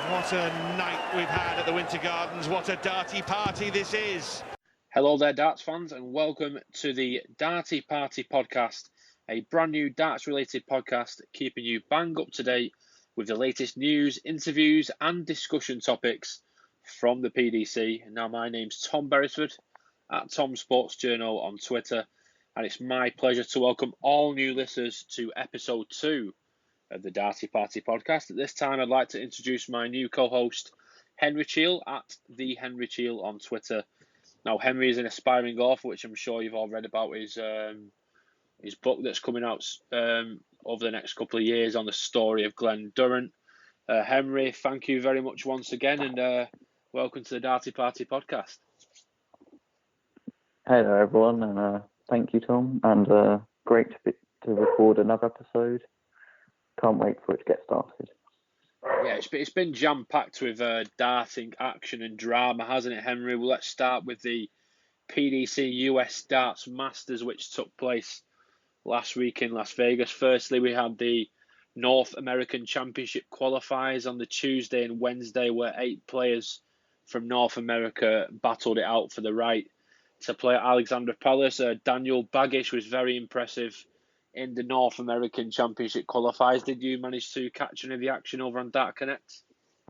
What a night we've had at the Winter Gardens. What a Darty party this is. Hello there, darts fans, and welcome to the Darty Party podcast, a brand new darts-related podcast keeping you bang up to date with the latest news, interviews and discussion topics from the PDC. Now, my name's Tom Beresford at Tom Sports Journal on Twitter, and it's my pleasure to welcome all new listeners to episode 2 of the Darty Party podcast. At this time, I'd like to introduce my new co-host, Henry Cheel, at the Henry Cheel on Twitter. Now, Henry is an aspiring author, which I'm sure you've all read about his book that's coming out over the next couple of years on the story of Glenn Durrant. Henry, thank you very much once again, and welcome to the Darty Party podcast. Hello, everyone, and thank you, Tom, and great to record another episode. Can't wait for it to get started. Yeah, it's been jam-packed with darting, action and drama, hasn't it, Henry? Well, let's start with the PDC US Darts Masters, which took place last week in Las Vegas. Firstly, we had the North American Championship qualifiers on the Tuesday and Wednesday, where 8 players from North America battled it out for the right to play at Alexandra Palace. Daniel Baggish was very impressive in the North American Championship qualifiers. Did you manage to catch any of the action over on Dart Connect?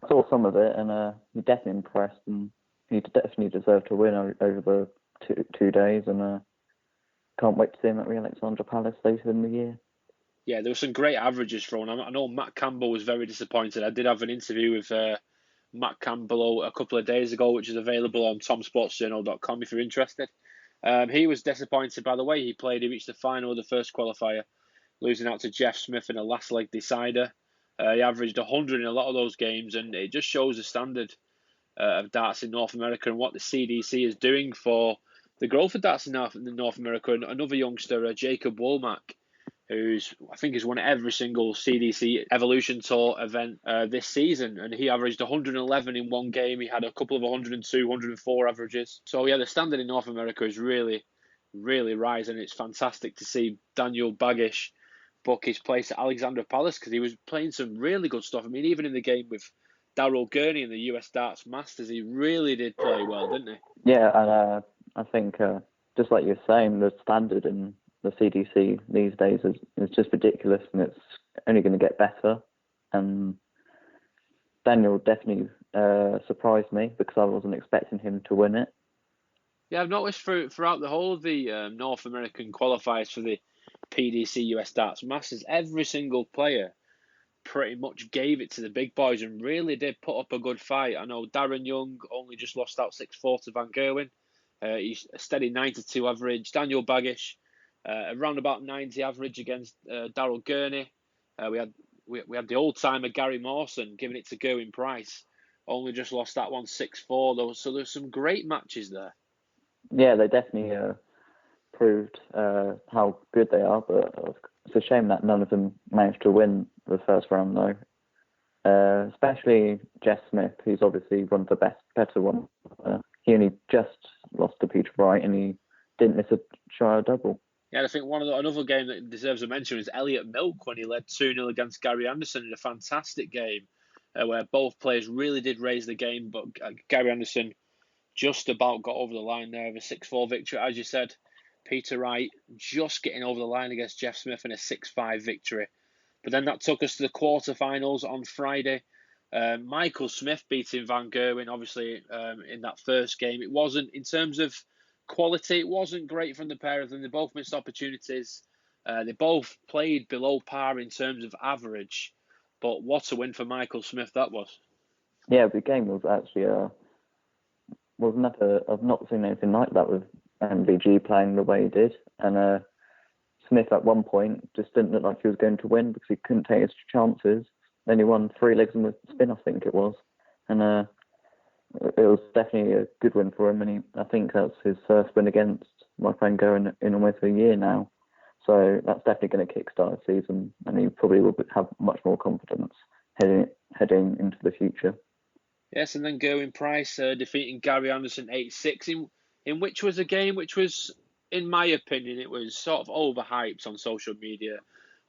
I saw some of it, and he definitely impressed, and he definitely deserved to win over the two days, and can't wait to see him at the Alexandra Palace later in the year. Yeah, there were some great averages thrown. I know Matt Campbell was very disappointed. I did have an interview with Matt Campbell a couple of days ago, which is available on tomsportsjournal.com if you're interested. He was disappointed by the way he played. He reached the final of the first qualifier, losing out to Jeff Smith in a last leg decider. He averaged 100 in a lot of those games, and it just shows the standard of darts in North America and what the CDC is doing for the growth of darts in North America. And another youngster, Jacob Womack, I think has won every single CDC Evolution Tour event this season, and he averaged 111 in one game. He had a couple of 102, 104 averages. So yeah, the standard in North America is really, really rising. It's fantastic to see Daniel Baggish book his place at Alexandra Palace, because he was playing some really good stuff. I mean, even in the game with Darryl Gurney in the US Darts Masters, he really did play well, didn't he? Yeah, and I think just like you're saying, the standard in the CDC these days is just ridiculous, and it's only going to get better. And Daniel definitely surprised me, because I wasn't expecting him to win it. Yeah, I've noticed throughout the whole of the North American qualifiers for the PDC US Darts Masters, every single player pretty much gave it to the big boys and really did put up a good fight. I know Darren Young only just lost out 6-4 to Van Gerwen. He's a steady 92 average. Daniel Baggish, around about 90 average against Darryl Gurney. We had the old timer Gary Mawson giving it to Gerwin Price. Only just lost that one 6-4 so there's some great matches there. Yeah, they definitely proved how good they are, but it's a shame that none of them managed to win the first round though. Especially Jeff Smith, who's obviously one of the better ones. He only just lost to Peter Wright, and he didn't miss a try or double. Yeah, I think another game that deserves a mention is Elliot Milk, when he led 2-0 against Gary Anderson in a fantastic game where both players really did raise the game, but Gary Anderson just about got over the line there with a 6-4 victory. As you said, Peter Wright just getting over the line against Jeff Smith in a 6-5 victory. But then that took us to the quarterfinals on Friday. Michael Smith beating Van Gerwen, obviously, in that first game. It wasn't, in terms of quality, it wasn't great from the pair of them. They both missed opportunities. They both played below par in terms of average. But what a win for Michael Smith that was. Yeah, the game was actually I've not seen anything like that with MVG playing the way he did. And Smith at one point just didn't look like he was going to win, because he couldn't take his chances. Then he won 3 legs in the spin, I think it was. And it was definitely a good win for him. And I think that's his first win against my friend going in almost a year now. So that's definitely going to kickstart the season, and he probably will have much more confidence heading into the future. Yes, and then Gerwin Price defeating Gary Anderson 8-6 in which was a game which was in my opinion, it was sort of overhyped on social media.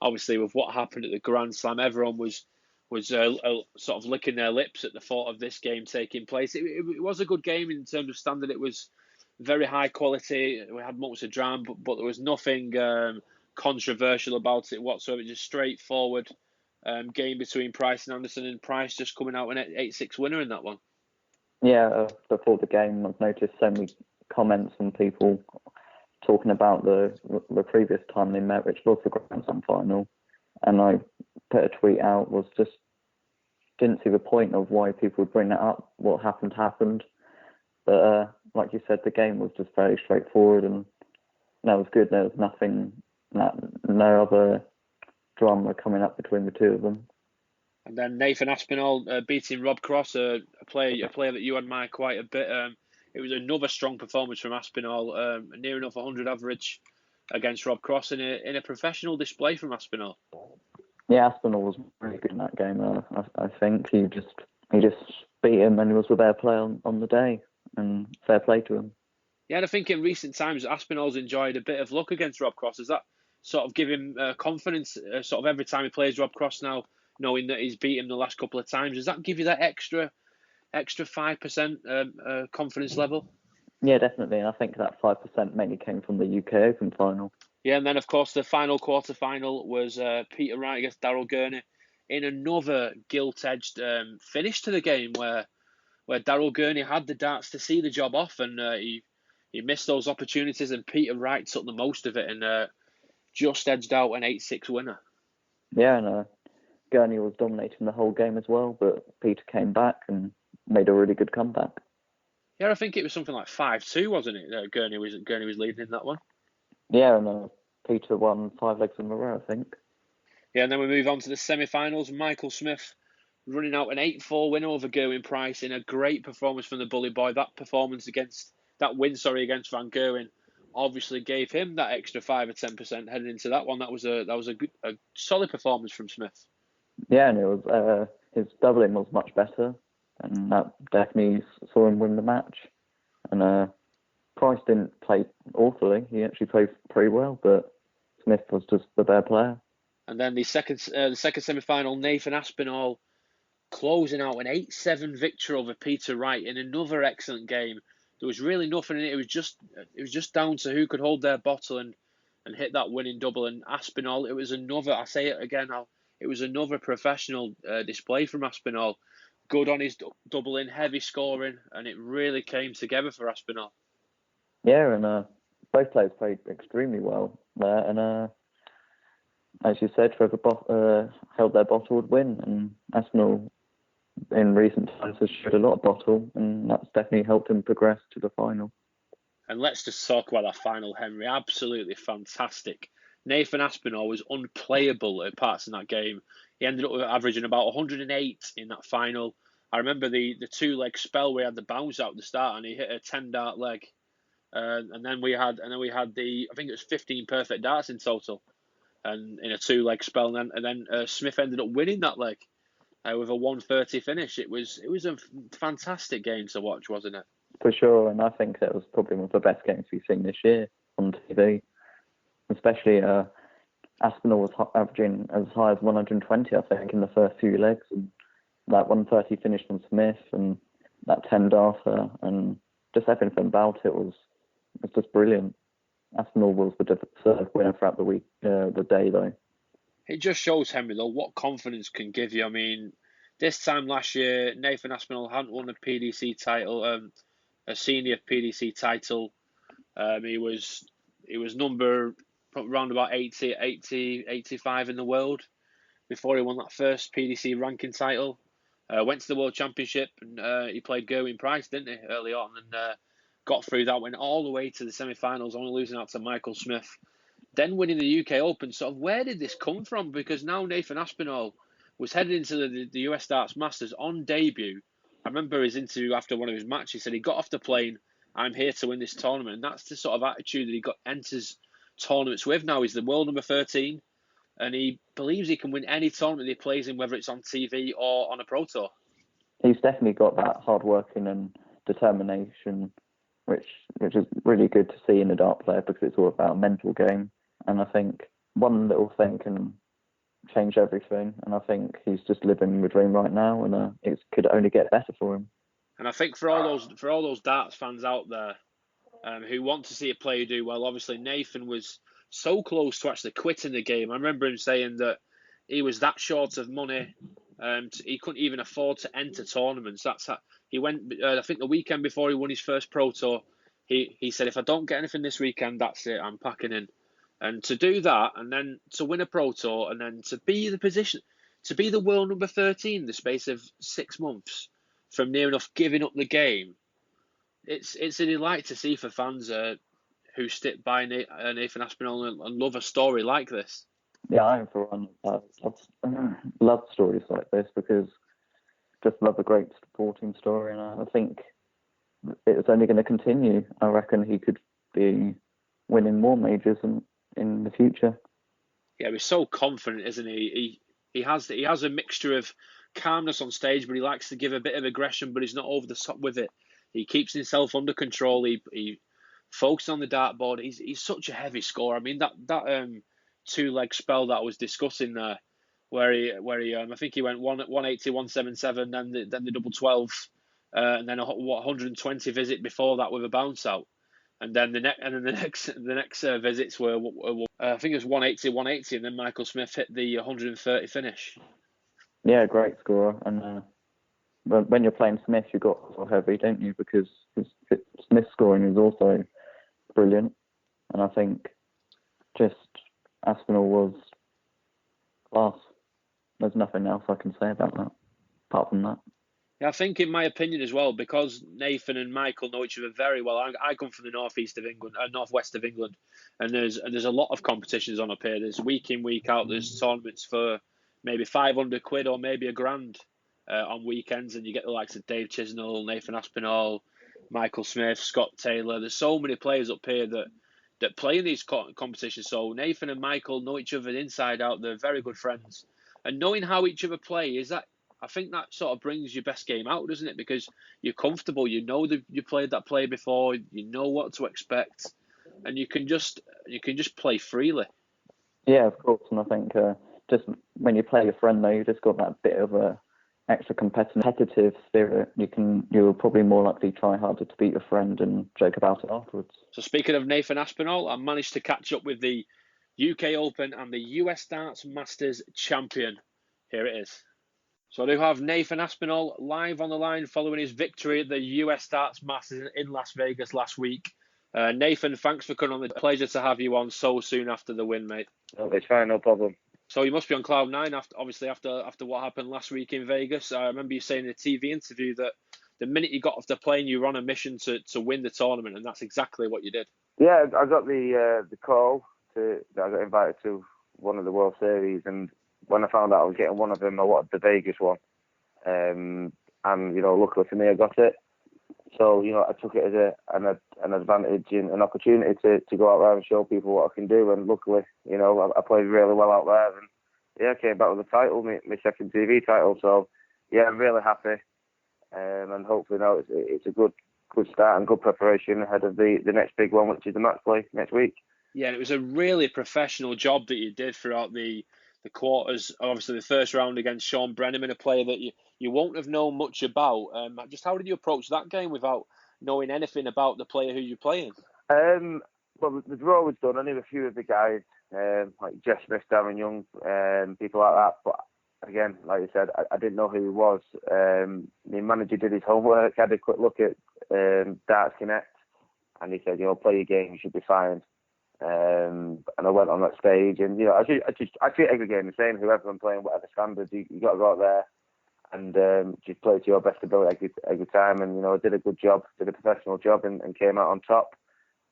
Obviously, with what happened at the Grand Slam, everyone was sort of licking their lips at the thought of this game taking place. It was a good game in terms of standard. It was very high quality. We had moments of drama, but there was nothing controversial about it whatsoever. Just straightforward game between Price and Anderson, and Price just coming out an 8-6 winner in that one. Yeah, before the game, I've noticed so many comments from people talking about the previous time they met, which was the Grand Slam final, and I put a tweet out, was just didn't see the point of why people would bring that up. What happened. But like you said, the game was just very straightforward, and that was good. There was no other drama coming up between the two of them. And then Nathan Aspinall beating Rob Cross, a player that you admire quite a bit. It was another strong performance from Aspinall, near enough 100 average against Rob Cross in a professional display from Aspinall. Yeah, Aspinall was really good in that game. I think he just beat him, and he was the better player on the day, and fair play to him. Yeah, and I think in recent times Aspinall's enjoyed a bit of luck against Rob Cross. Does that sort of give him confidence? Sort of every time he plays Rob Cross now, knowing that he's beat him the last couple of times, does that give you that extra 5% confidence level? Yeah, definitely. And I think that 5% mainly came from the UK Open final. Yeah, and then of course the final quarterfinal was Peter Wright against Daryl Gurney in another gilt-edged finish to the game where Daryl Gurney had the darts to see the job off, and he missed those opportunities, and Peter Wright took the most of it and just edged out an 8-6 winner. Yeah, and Gurney was dominating the whole game as well, but Peter came back and made a really good comeback. Yeah, I think it was something like 5-2, wasn't it? Gurney was leading in that one. Yeah, and Peter won 5 legs in a row, I think. Yeah, and then we move on to the semi-finals. Michael Smith running out an 8-4 win over Gerwin Price in a great performance from the bully boy. That win against Van Gerwen obviously gave him that extra 5 or 10% heading into that one. That was a good, solid performance from Smith. Yeah, and it was his doubling was much better, and that definitely saw him win the match. And Price didn't play awfully; he actually played pretty well, but Smith was just the better player. And then the second semi-final, Nathan Aspinall closing out an 8-7 victory over Peter Wright in another excellent game. There was really nothing in it. It was just down to who could hold their bottle and hit that winning double. And Aspinall, it was another. I say it again. It was another professional display from Aspinall. Good on his doubling, heavy scoring, and it really came together for Aspinall. Yeah, and both players played extremely well there. And as you said, whoever held their bottle would win. And Aspinall, in recent times, has showed a lot of bottle, and that's definitely helped him progress to the final. And let's just talk about that final, Henry. Absolutely fantastic. Nathan Aspinall was unplayable at parts in that game. He ended up averaging about 108 in that final. I remember the 2-leg spell where he had the bounce out at the start, and he hit a 10-dart leg. And then we had I think it was 15 perfect darts in total, and in a 2-leg spell. And then Smith ended up winning that leg with a 130 finish. It was a fantastic game to watch, wasn't it? For sure, and I think that was probably one of the best games we've seen this year on TV. Especially Aspinall was averaging as high as 120, I think, in the first few legs, and that 130 finish from Smith and that 10-darter and just everything about it was just brilliant. Aspinall was the deserved winner throughout the week, the day though. It just shows, Henry, though, what confidence can give you. I mean, this time last year, Nathan Aspinall hadn't won a PDC title, a senior PDC title. He was number around about 80, 85 in the world before he won that first PDC ranking title. Went to the World Championship and he played Gerwin Price, didn't he, early on, and got through that, went all the way to the semi-finals, only losing out to Michael Smith. Then winning the UK Open. Sort of, where did this come from? Because now Nathan Aspinall was headed into the US Darts Masters on debut. I remember his interview after one of his matches. He said he got off the plane, I'm here to win this tournament. And that's the sort of attitude that he enters tournaments with now. He's the world number 13, and he believes he can win any tournament that he plays in, whether it's on TV or on a Pro Tour. He's definitely got that hard working and determination which is really good to see in a dart player because it's all about a mental game. And I think one little thing can change everything. And I think he's just living the dream right now, and it could only get better for him. And I think for all those darts fans out there who want to see a player do well, obviously Nathan was so close to actually quitting the game. I remember him saying that he was that short of money, he couldn't even afford to enter tournaments. He went. I think the weekend before he won his first Pro Tour, he said, "If I don't get anything this weekend, that's it. I'm packing in." And to do that, and then to win a Pro Tour, and then to be the world number 13 in the space of 6 months, from near enough giving up the game, it's a delight to see for fans who stick by Nathan Aspinall and love a story like this. Yeah, I am for one. I love stories like this because just love a great sporting story, and I think it's only going to continue. I reckon he could be winning more majors in the future. Yeah, he's so confident, isn't he? He has a mixture of calmness on stage, but he likes to give a bit of aggression, but he's not over the top with it. He keeps himself under control. He focuses on the dartboard. He's such a heavy scorer. I mean, that 2-leg spell that I was discussing there, where he I think he went 180, 177, then the double 12, and then 120 visit before that with a bounce out, and then the next visits were I think it was 180, and then Michael Smith hit the 130 finish. Yeah, great scorer, and when you're playing Smith, you've got so heavy, don't you? Because Smith's scoring is also brilliant, and I think just Aspinall was class. There's nothing else I can say about that, apart from that. Yeah, I think in my opinion as well, because Nathan and Michael know each other very well. I come from the northwest of England, and there's a lot of competitions on up here. There's week in, week out. There's tournaments for maybe 500 quid or maybe £1,000 on weekends, and you get the likes of Dave Chisnell, Nathan Aspinall, Michael Smith, Scott Taylor. There's so many players up here that play in these competitions. So Nathan and Michael know each other inside out. They're very good friends, and knowing how each other play I think that sort of brings your best game out, doesn't it? Because you're comfortable, you know that you played that play before, you know what to expect, and you can just play freely. Yeah, of course, and I think just when you play your friend, though, you just got that bit of a extra competitive spirit. You're probably more likely to try harder to beat your friend and joke about it afterwards. So speaking of Nathan Aspinall, I managed to catch up with the UK Open and the US Darts Masters champion. Here it is. So I do have Nathan Aspinall live on the line following his victory at the US Darts Masters in Las Vegas last week. Nathan, thanks for coming on. It's a pleasure to have you on so soon after the win, mate. Oh, it's fine, no problem. So you must be on cloud nine after what happened last week in Vegas. I remember you saying in a TV interview that the minute you got off the plane, you were on a mission to win the tournament, and that's exactly what you did. Yeah, I got the call that I got invited to one of the World Series, and when I found out I was getting one of them, I wanted the Vegas one. And luckily for me, I got it. So, I took it as an advantage and an opportunity to go out there and show people what I can do. And luckily, I played really well out there. And yeah, I came back with a title, my second TV title. So yeah, I'm really happy. And hopefully now it's a good start and good preparation ahead of the next big one, which is the Matchplay next week. Yeah, and it was a really professional job that you did throughout the quarters. Obviously, the first round against Sean Brenneman, a player that you won't have known much about. Just how did you approach that game without knowing anything about the player who you're playing? Well, the draw was done. I knew a few of the guys, like Jeff Smith, Darren Young, people like that. But again, like you said, I didn't know who he was. The manager did his homework, had a quick look at Darts Connect, and he said, play your game, you should be fine. And I went on that stage, and I treat every game the same. Whoever I'm playing, whatever standards, you got to go out there and just play to your best ability every time. And I did a good job, did a professional job, and came out on top.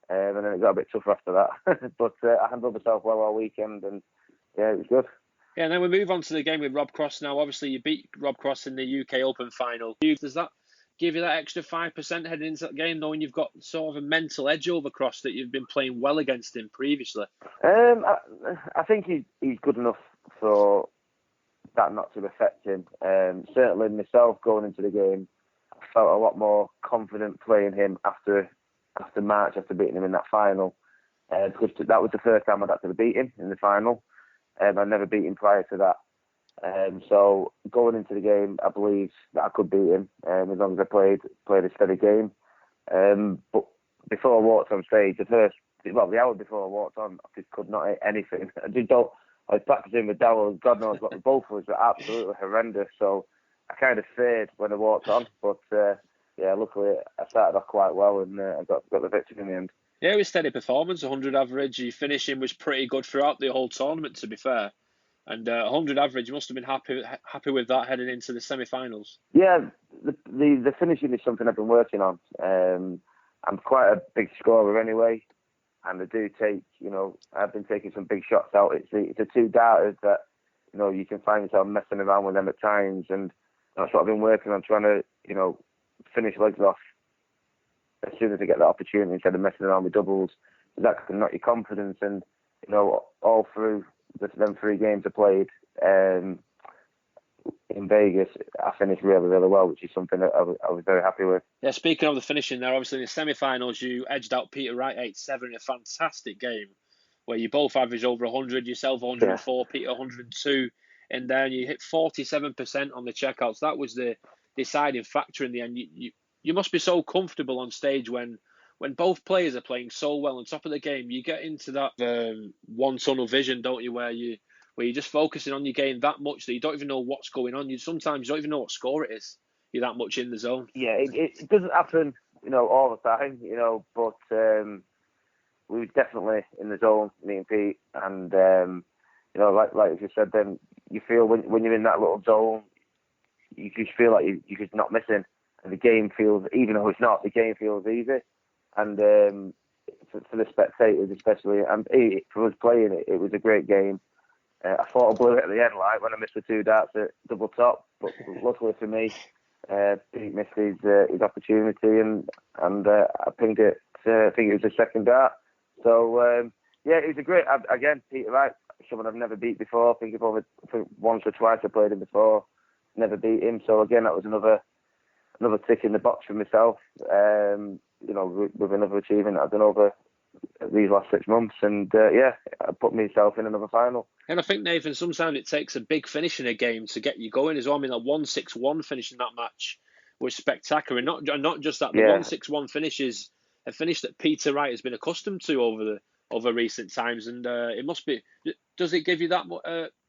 And then it got a bit tougher after that, but I handled myself well all weekend, and yeah, it was good. Yeah, and then we move on to the game with Rob Cross now. Obviously, you beat Rob Cross in the UK Open final. Does that give you that extra 5% heading into that game, knowing you've got sort of a mental edge over Cross, that you've been playing well against him previously? I think he's good enough for that not to affect him. Certainly myself going into the game, I felt a lot more confident playing him after after March, after beating him in that final, because that was the first time I'd actually beat him in the final. I'd never beat him prior to that. So going into the game, I believed that I could beat him as long as I played a steady game. But before I walked on stage, the hour before I walked on, I just could not hit anything. I was practicing with Darryl, God knows what, both of us were absolutely horrendous. So I kind of feared when I walked on, but luckily I started off quite well and I got the victory in the end. Yeah, it was steady performance, 100 average. Your finishing was pretty good throughout the whole tournament, to be fair. And 100 average, you must have been happy with that heading into the semi-finals. Yeah, the finishing is something I've been working on. I'm quite a big scorer anyway, and I do take, I've been taking some big shots out. It's the two darters that, you can find yourself messing around with them at times, and that's what I've been working on, trying to, finish legs off as soon as I get that opportunity instead of messing around with doubles. That can knock your confidence, and, all through them 3 games I played in Vegas, I finished really, really well, which is something that I was very happy with. Yeah, speaking of the finishing there, obviously in the semi-finals, you edged out Peter Wright 8-7 in a fantastic game where you both averaged over 100, yourself 104, Peter 102, and then you hit 47% on the checkouts. That was the deciding factor in the end. You must be so comfortable on stage when both players are playing so well on top of the game. You get into that one tunnel vision, don't you, where you're just focusing on your game that much that you don't even know what's going on. Sometimes you don't even know what score it is. You're that much in the zone. Yeah, it doesn't happen, all the time, but we were definitely in the zone, me and Pete, and like you said, then you feel when you're in that little zone, you just feel like you're just not missing, and the game feels, even though it's not, the game feels easy, and for the spectators especially, and for us playing it, it was a great game. I thought I blew it at the end, like when I missed the 2 darts at double top, but luckily for me, Pete missed his opportunity, and I pinged it. I think it was the second dart. So it was a great. Again, Peter Wright, someone I've never beat before. I think once or twice I played him before, never beat him. So again, that was another tick in the box for myself. With another achievement I've done over these last 6 months, and I put myself in another final. And I think, Nathan, sometimes it takes a big finish in a game to get you going as well. I mean, that 1-6-1 finish in that match was spectacular, and not just that. The 1-6-1 finish is a finish that Peter Wright has been accustomed to over recent times, and it must be. Does it give you that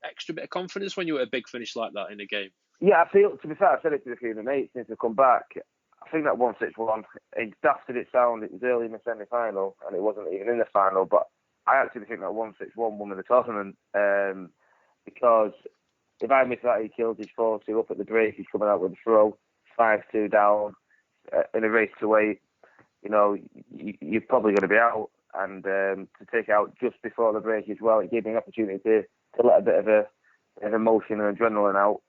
extra bit of confidence when you're at a big finish like that in a game? Yeah, I feel. To be fair, I said it to a few of the mates since I've come back. I think that 1-6-1, as daft as it sound, it was early in the semi-final, and it wasn't even in the final, but I actually think that 1-6-1 won with the tournament, because if I miss that, he kills his 4-2 up at the break, he's coming out with a throw, 5-2 down, in a race to 8, you're probably going to be out, and to take out just before the break as well, it gave me an opportunity to let a bit of emotion and adrenaline out,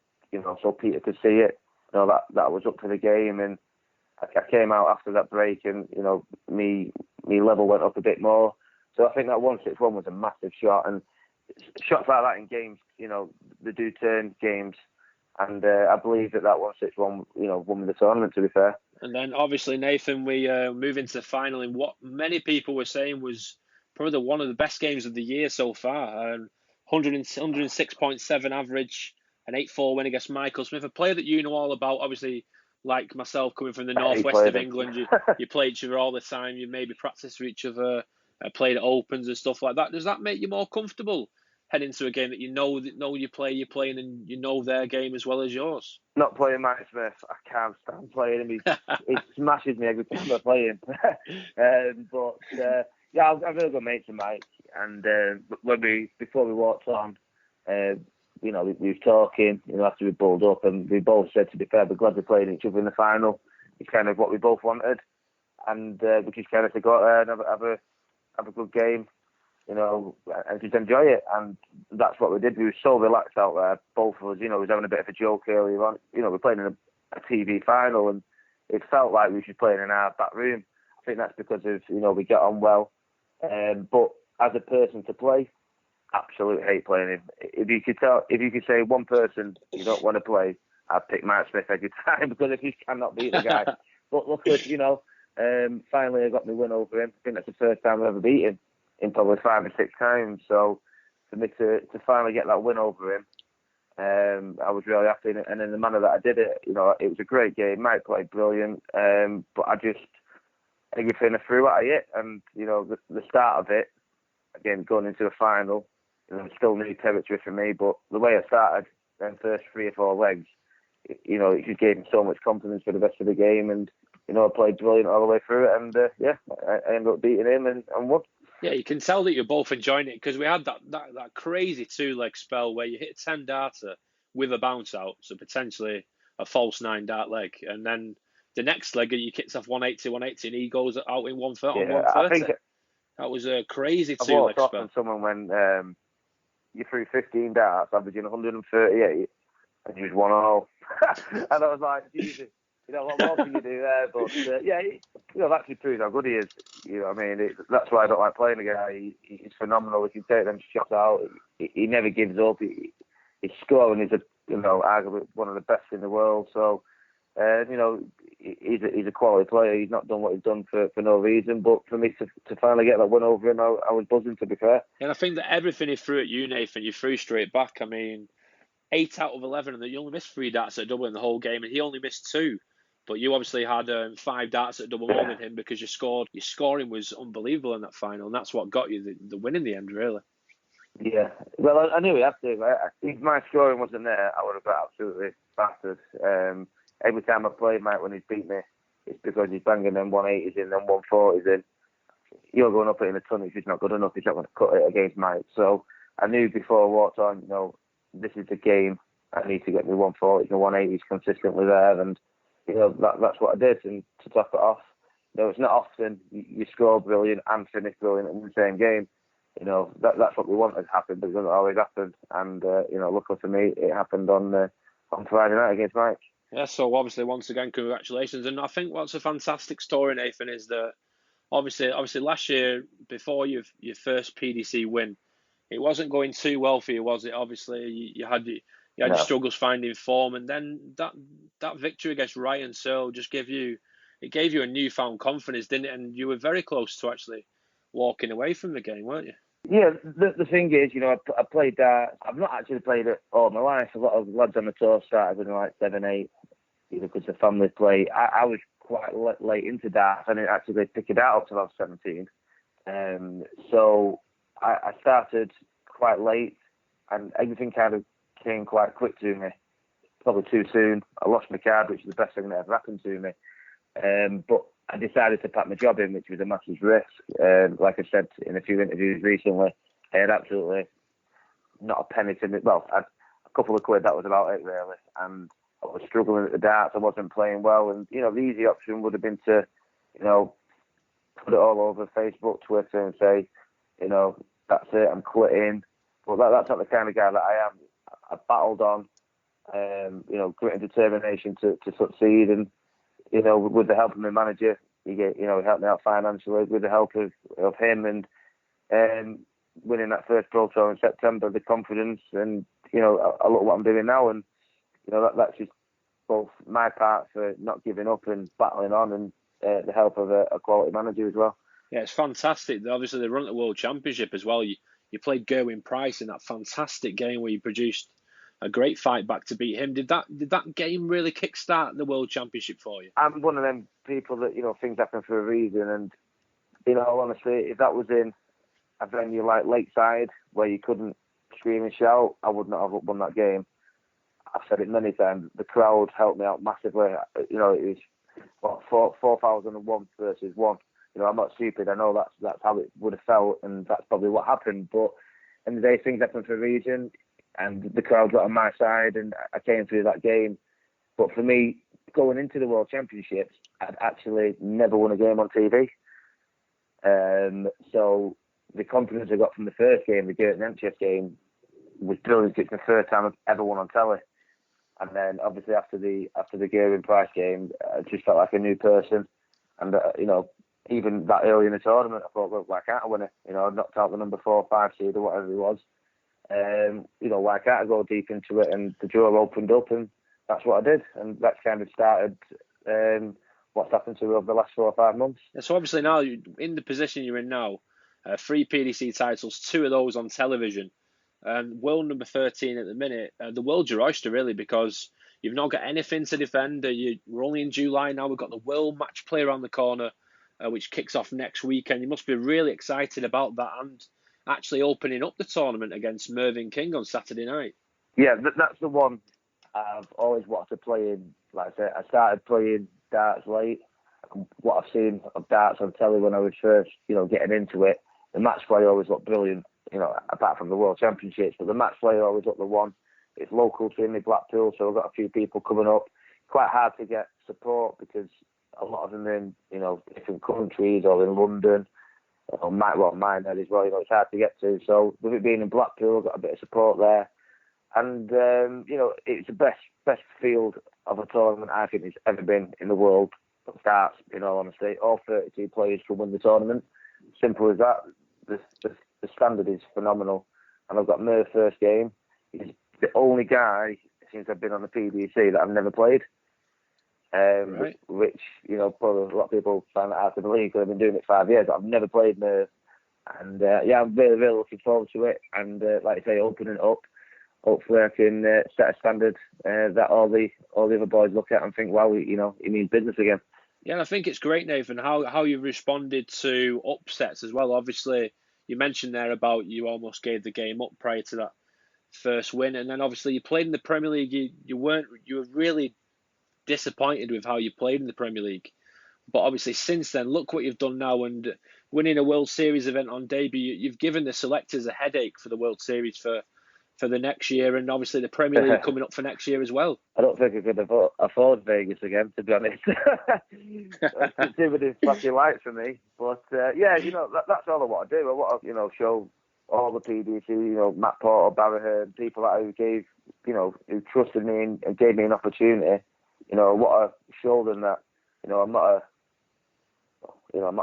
so Peter could see it, that was up to the game, and I came out after that break, and me level went up a bit more. So I think that 1-6-1 was a massive shot, and shots like that in games, they do turn games, and I believe that 1-6-1, won the tournament, to be fair. And then obviously, Nathan, we move into the final in what many people were saying was probably one of the best games of the year so far. 106.7 average, an 8-4 win against Michael Smith, a player that you know all about, obviously. Like myself, coming from the northwest of England, you play each other all the time. You maybe practice with each other, played at opens and stuff like that. Does that make you more comfortable heading to a game that you're playing, and you know their game as well as yours? Not playing Mike Smith, I can't stand playing him. He smashes me every time I play him. I've really good mates with Mike, and before we walked on. We was talking, after we bowled up, and we both said, to be fair, we're glad we're playing each other in the final. It's kind of what we both wanted, and we just kind of to go out there and have a good game, and just enjoy it. And that's what we did. We were so relaxed out there, both of us. We was having a bit of a joke earlier on. We're playing in a TV final, and it felt like we were just playing in our back room. I think that's because of we get on well, but as a person to play, absolutely hate playing him. If you could say one person you don't want to play, I'd pick Mike Smith every time, because I just cannot beat the guy. But luckily, finally I got my win over him. I think that's the first time I've ever beaten him in probably 5 or 6 times. So for me to finally get that win over him, I was really happy. And in the manner that I did it, it was a great game. Mike played brilliant, but everything I threw at it, and the start of it, again going into the final, still new territory for me. But the way I started, then first 3 or 4 legs, it just gave me so much confidence for the rest of the game, and I played brilliant all the way through it, and I ended up beating him and won. Yeah, you can tell that you're both enjoying it, because we had that crazy 2-leg spell where you hit a 10 darter with a bounce out, so potentially a false 9 dart leg, and then the next leg you kicks off 180, and he goes out in 130 on 130. I think that was a crazy 2-leg spell. I've walked off spell. on someone when you threw 15 darts, averaging 138, and you just won all. And I was like, Jesus, what more can you do there? But that actually proves how good he is. That's why I don't like playing the guy. He's phenomenal. He can take them shots out. He never gives up. His scoring is arguably one of the best in the world. So, he's a quality player. He's not done what he's done for no reason. But for me to finally get that win over him, I was buzzing, to be fair. And I think that everything he threw at you, Nathan, you threw straight back. 8 out of 11, and you only missed 3 darts at double in the whole game, and he only missed 2. But you obviously had 5 darts at double more than him, because your scoring was unbelievable in that final, and that's what got you the win in the end, really. Yeah, well, I knew he had to. If my scoring wasn't there, I would have got absolutely battered. Every time I played Mike when he's beat me, it's because he's banging them 180s in, them 140s in. You're going up it in a ton, if he's not good enough, he's not going to cut it against Mike. So I knew before I walked on, this is the game. I need to get my 140s and 180s consistently there, and that's what I did. And to top it off, it's not often you score brilliant and finish brilliant in the same game. That's what we wanted to happen, but it doesn't always happen. And luckily for me, it happened on Friday night against Mike. Yeah, so obviously once again, congratulations. And I think what's a fantastic story, Nathan, is that obviously last year, before your first PDC win, it wasn't going too well for you, was it? Obviously, you had your struggles finding form, and then that victory against Ryan Searle just gave you a newfound confidence, didn't it? And you were very close to actually walking away from the game, weren't you? Yeah, the thing is, I played darts. I've not actually played it all my life. A lot of lads on the tour started when they were like 7, 8, either because the family play. I was quite late into darts. I didn't actually pick it out until I was 17. So I started quite late, and everything kind of came quite quick to me. Probably too soon. I lost my card, which is the best thing that ever happened to me. But I decided to pack my job in, which was a massive risk. Like I said in a few interviews recently, I had absolutely not a penny to me. Well, I had a couple of quid, that was about it really. And I was struggling at the darts, I wasn't playing well. And, the easy option would have been to, put it all over Facebook, Twitter and say, that's it, I'm quitting. But that's not the kind of guy that I am. I battled on, grit and determination to succeed. And, with the help of my manager, he helped me out financially, with the help of him, and winning that first Pro Tour in September, the confidence, and I look what I'm doing now, and that's just both my part for not giving up and battling on, and the help of a quality manager as well. Yeah, it's fantastic. Obviously, they run at the World Championship as well. You played Gerwyn Price in that fantastic game where you produced a great fight back to beat him. Did that game really kickstart the World Championship for you? I'm one of them people that things happen for a reason, and honestly, if that was in a venue like Lakeside where you couldn't scream and shout, I would not have won that game. I've said it many times. The crowd helped me out massively. It was 4,001 versus 1. I'm not stupid. I know that's how it would have felt, and that's probably what happened. But in the day, things happen for a reason. And the crowd got on my side, and I came through that game. But for me, going into the World Championships, I'd actually never won a game on TV. So the confidence I got from the first game, the Gerwyn Henderson game, was brilliant. It's the first time I've ever won on telly. And then obviously after the Gerwyn Price game, I just felt like a new person. And even that early in the tournament, I thought, well, why can't I win it? I knocked out the number 4 or 5 seed or whatever it was. Why can't I go deep into it? And the draw opened up, and that's what I did. And that kind of started what's happened to her over the last 4 or 5 months. So obviously now, in the position you're in now, 3 PDC titles, 2 of those on television, and world number 13 at the minute. The world's your oyster, really, because you've not got anything to defend. We're only in July now. We've got the World Matchplay around the corner, which kicks off next weekend. You must be really excited about that and actually opening up the tournament against Mervyn King on Saturday night. Yeah, that's the one I've always wanted to play in. Like I said, I started playing darts late. What I've seen of darts on telly when I was first, getting into it, the match play always looked brilliant, apart from the World Championships. But the match play always looked the one. It's local to me, Blackpool, so I've got a few people coming up. Quite hard to get support because a lot of them are in, different countries or in London. Mine as well, it's hard to get to. So with it being in Blackpool, I've got a bit of support there. And, it's the best field of a tournament I think there's ever been in the world of darts, in all honesty. All 32 players can win the tournament. Simple as that. The standard is phenomenal. And I've got Merv first game. He's the only guy since I've been on the PDC that I've never played. Right. Which, probably a lot of people find that hard to believe because I've been doing it 5 years. I've never played Merv. And, I'm really, really looking forward to it. And, like I say, opening it up. Hopefully I can set a standard that all the other boys look at and think, wow, he means business again. Yeah, and I think it's great, Nathan, how you responded to upsets as well. Obviously, you mentioned there about you almost gave the game up prior to that first win, and then obviously you played in the Premier League. You were really disappointed with how you played in the Premier League, but obviously since then, look what you've done now, and winning a World Series event on debut. You've given the selectors a headache for the World Series for the next year, and obviously the Premier League coming up for next year as well. I don't think I could afford Vegas again, to be honest. It's too many flashy lights for me. But that's all I want to do. I want to, show all the PDC, Matt Porter, Barry Hearn, people who gave, who trusted me and gave me an opportunity. I want to show them that, I'm not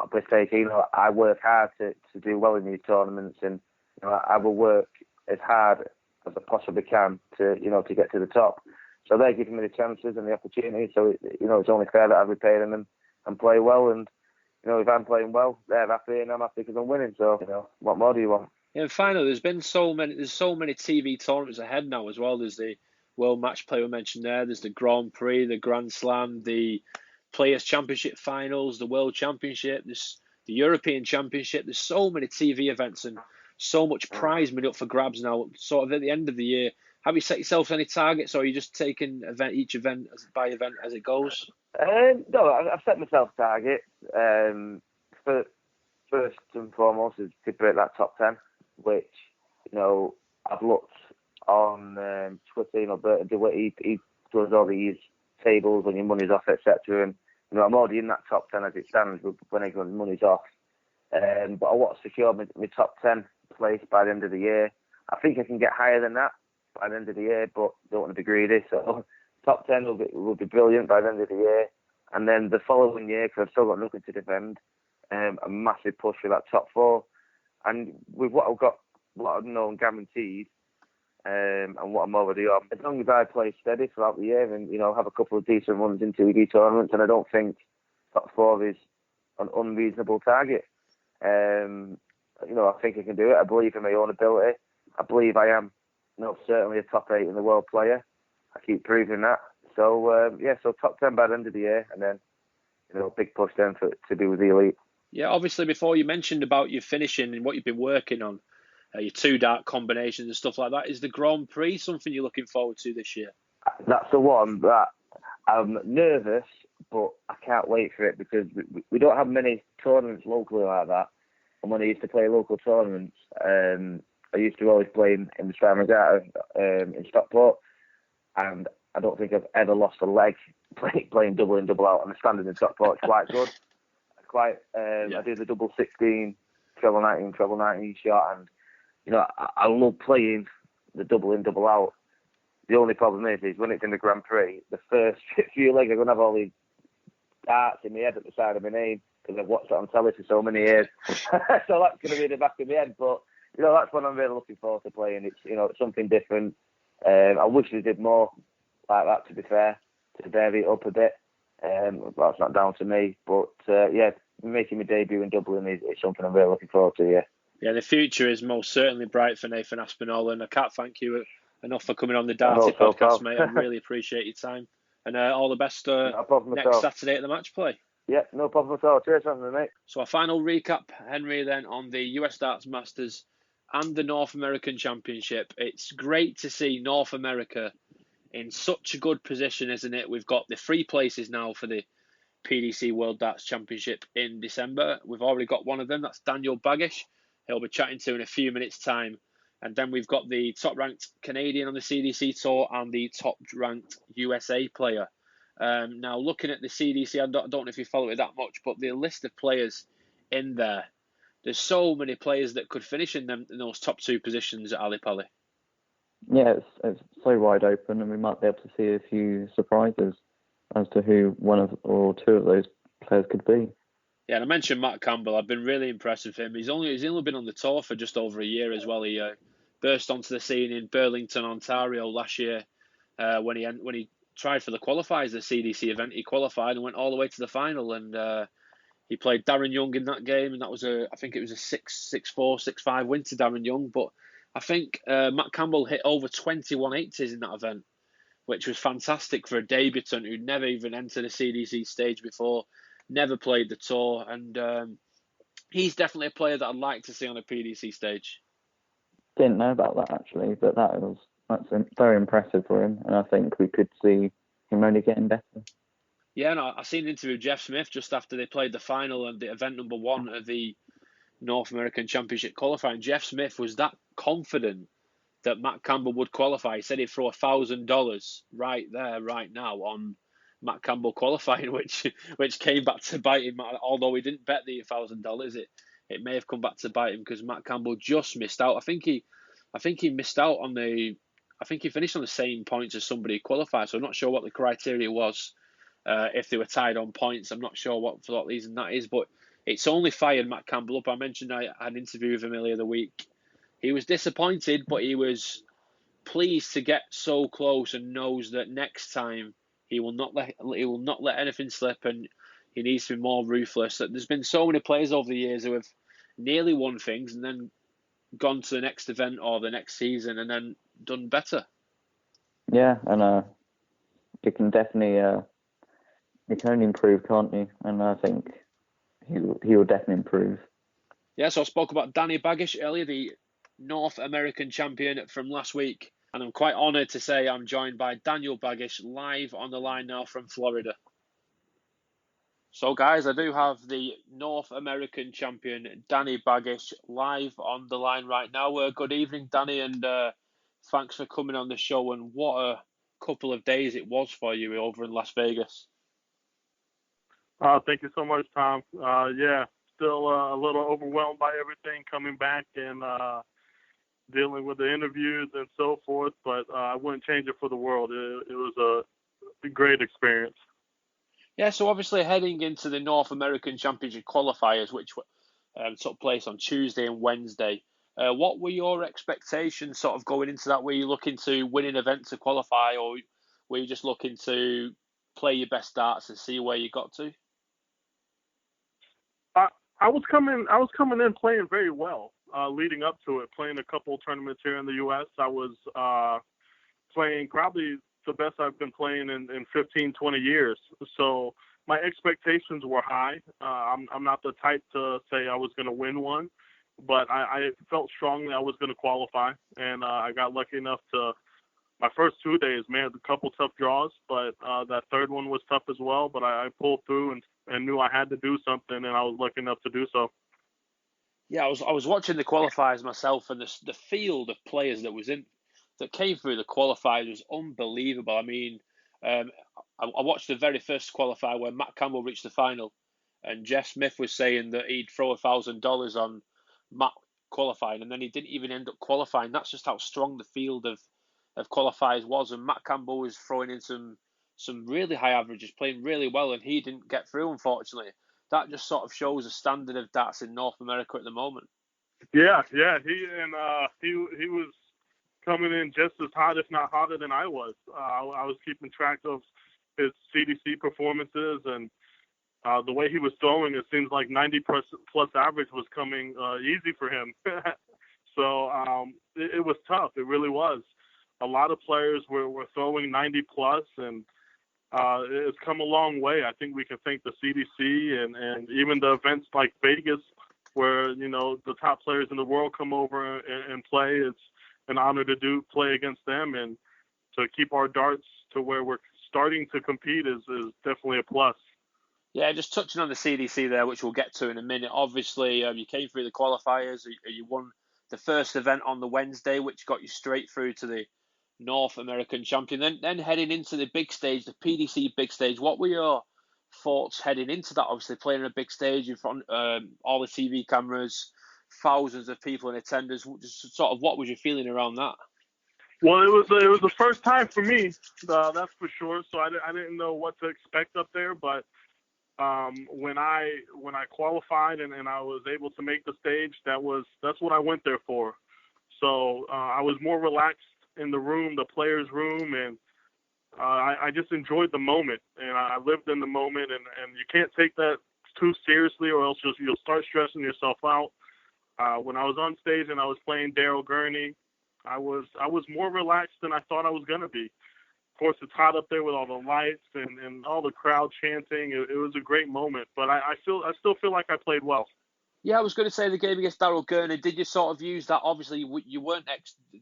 a piss taker. I work hard to do well in these tournaments, and I will work as hard as I possibly can to get to the top. So they're giving me the chances and the opportunity. So it's only fair that I repay them and play well. And if I'm playing well, they're happy and I'm happy because I'm winning. So what more do you want? Yeah, and finally, there's so many TV tournaments ahead now as well. There's the World Matchplay we mentioned there. There's the Grand Prix, the Grand Slam, the Players Championship Finals, the World Championship, there's the European Championship. There's so many TV events and so much prize money up for grabs now. Sort of at the end of the year, have you set yourself any targets, or are you just taking each event by event as it goes? No, I've set myself targets. First and foremost is to break that top 10, which I've looked on Twitter. Burton DeWitt, he does all these tables when your money's off, etc. And I'm already in that top 10 as it stands when money's off. But I want to secure my top 10 place by the end of the year. I think I can get higher than that by the end of the year, but don't want to be greedy. So top 10 will be brilliant by the end of the year. And then the following year, because I've still got nothing to defend, a massive push for that top 4. And with what I've got, what I've known guaranteed, and what I'm already on, as long as I play steady throughout the year and have a couple of decent runs in TV tournaments, and I don't think top 4 is an unreasonable target. I think I can do it. I believe in my own ability. I believe I am, certainly a top 8 in the world player. I keep proving that. So so top 10 by the end of the year, and then big push then to be with the elite. Yeah, obviously before you mentioned about your finishing and what you've been working on, your 2 dart combinations and stuff like that. Is the Grand Prix something you're looking forward to this year? That's the one that I'm nervous, but I can't wait for it because we don't have many tournaments locally like that. And when I used to play local tournaments, I used to always play in the Sky Regatta in Stockport, and I don't think I've ever lost a leg playing double in, double out. And the standard in Stockport is quite good. I do the double 16, treble 19 shot, and I love playing the double in, double out. The only problem is when it's in the Grand Prix, the first few legs are going to have all these darts in my head at the side of my name because I've watched it on telly for so many years. So that's going to be in the back of my head. But that's what I'm really looking forward to playing. It's it's something different. I wish they did more like that, to be fair, to vary it up a bit. Well, it's not down to me, but yeah, making my debut in Dublin is something I'm really looking forward to. Yeah. Yeah, the future is most certainly bright for Nathan Aspinall, and I can't thank you enough for coming on the I Darty hope so, podcast, pal. mate. I really appreciate your time, and all the best No problem at next all. Saturday at the match play. Yeah, no problem at all. Cheers for having me, mate. So our final recap, Henry, then on the US Darts Masters and the North American Championship. It's great to see North America in such a good position, isn't it? We've got the 3 places now for the PDC World Darts Championship in December. We've already got one of them. That's Daniel Baggish. He'll be chatting to in a few minutes' time. And then we've got the top-ranked Canadian on the CDC Tour and the top-ranked USA player. Now, looking at the CDC, I don't know if you follow it that much, but the list of players in there, there's so many players that could finish in those top 2 positions at Ali Pali. Yeah, it's so wide open, and we might be able to see a few surprises as to who one of or 2 of those players could be. Yeah, and I mentioned Matt Campbell. I've been really impressed with him. He's only been on the tour for just over a year as well. He burst onto the scene in Burlington, Ontario last year when he tried for the qualifiers, the CDC event. He qualified and went all the way to the final, and he played Darren Young in that game, and that was I think it was a 6-4, 6-5 win to Darren Young. But I think Matt Campbell hit over 21 80s in that event, which was fantastic for a debutant who'd never even entered a CDC stage before, never played the tour, and he's definitely a player that I'd like to see on a PDC stage. Didn't know about that actually, but that's very impressive for him, and I think we could see him only getting better. Yeah, no, I seen an interview with Jeff Smith just after they played the final and the event number 1 of the North American Championship qualifying. Jeff Smith was that confident that Matt Campbell would qualify. He said he'd throw $1,000 right there, right now on Matt Campbell qualifying, which came back to bite him. Although he didn't bet the $1,000, it may have come back to bite him because Matt Campbell just missed out. I think he missed out on I think he finished on the same points as somebody who qualified. So I'm not sure what the criteria was. If they were tied on points, I'm not sure for what reason that is, but it's only fired Matt Campbell up. I mentioned I had an interview with him earlier the week. He was disappointed, but he was pleased to get so close and knows that next time he will not let anything slip, and he needs to be more ruthless. There's been so many players over the years who have nearly won things and then gone to the next event or the next season and then done better. Yeah, and you can definitely you can only improve, can't you? And I think he will definitely improve. Yeah, so I spoke about Danny Baggish earlier, the North American champion from last week. And I'm quite honoured to say I'm joined by Daniel Baggish live on the line now from Florida. So, guys, I do have the North American champion, Danny Baggish, live on the line right now. Good evening, Danny, and thanks for coming on the show. And what a couple of days it was for you over in Las Vegas. Thank you so much, Tom. Yeah, still a little overwhelmed by everything coming back and dealing with the interviews and so forth, but I wouldn't change it for the world. It was a great experience. Yeah, so obviously heading into the North American Championship qualifiers, which took place on Tuesday and Wednesday, what were your expectations sort of going into that? Were you looking to win an event to qualify, or were you just looking to play your best darts and see where you got to? I was coming in playing very well, leading up to it, playing a couple tournaments here in the U.S. I was playing probably the best I've been playing in 15, 20 years. So my expectations were high. I'm not the type to say I was going to win one, but I felt strongly I was going to qualify. And I got lucky enough to, my first 2 days, man, a couple tough draws, but that third one was tough as well. But I pulled through and knew I had to do something, and I was lucky enough to do so. Yeah, I was watching the qualifiers myself, and the field of players that came through the qualifiers was unbelievable. I mean, I watched the very first qualifier where Matt Campbell reached the final, and Jeff Smith was saying that he'd throw $1,000 on Matt qualifying, and then he didn't even end up qualifying. That's just how strong the field of qualifiers was, and Matt Campbell was throwing in some really high averages, playing really well, and he didn't get through, unfortunately. That just sort of shows the standard of darts in North America at the moment. Yeah, he was coming in just as hot, if not hotter than I was. I was keeping track of his CDC performances and the way he was throwing, it seems like 90+ average was coming easy for him. So it was tough. It really was. A lot of players were throwing 90+, and it's come a long way. I think we can thank the CDC and even the events like Vegas, where the top players in the world come over and play. It's an honor to play against them, and to keep our darts to where we're starting to compete is definitely a plus. Yeah, just touching on the CDC there, which we'll get to in a minute. Obviously, you came through the qualifiers. You won the first event on the Wednesday, which got you straight through to the North American Champion. Then heading into the big stage, the PDC big stage. What were your thoughts heading into that? Obviously, playing on a big stage in front of all the TV cameras, thousands of people in attendance. Just sort of, what was your feeling around that? Well, it was the first time for me, that's for sure. So I didn't know what to expect up there, but when I qualified and I was able to make the stage, that's what I went there for. So I was more relaxed in the room, the players' room, and I just enjoyed the moment, and I lived in the moment, and you can't take that too seriously, or else you'll start stressing yourself out. When I was on stage and I was playing Daryl Gurney, I was more relaxed than I thought I was gonna be. Of course, it's hot up there with all the lights and all the crowd chanting. It was a great moment, but I still feel like I played well. Yeah, I was going to say the game against Daryl Gurney. Did you sort of use that? Obviously, you weren't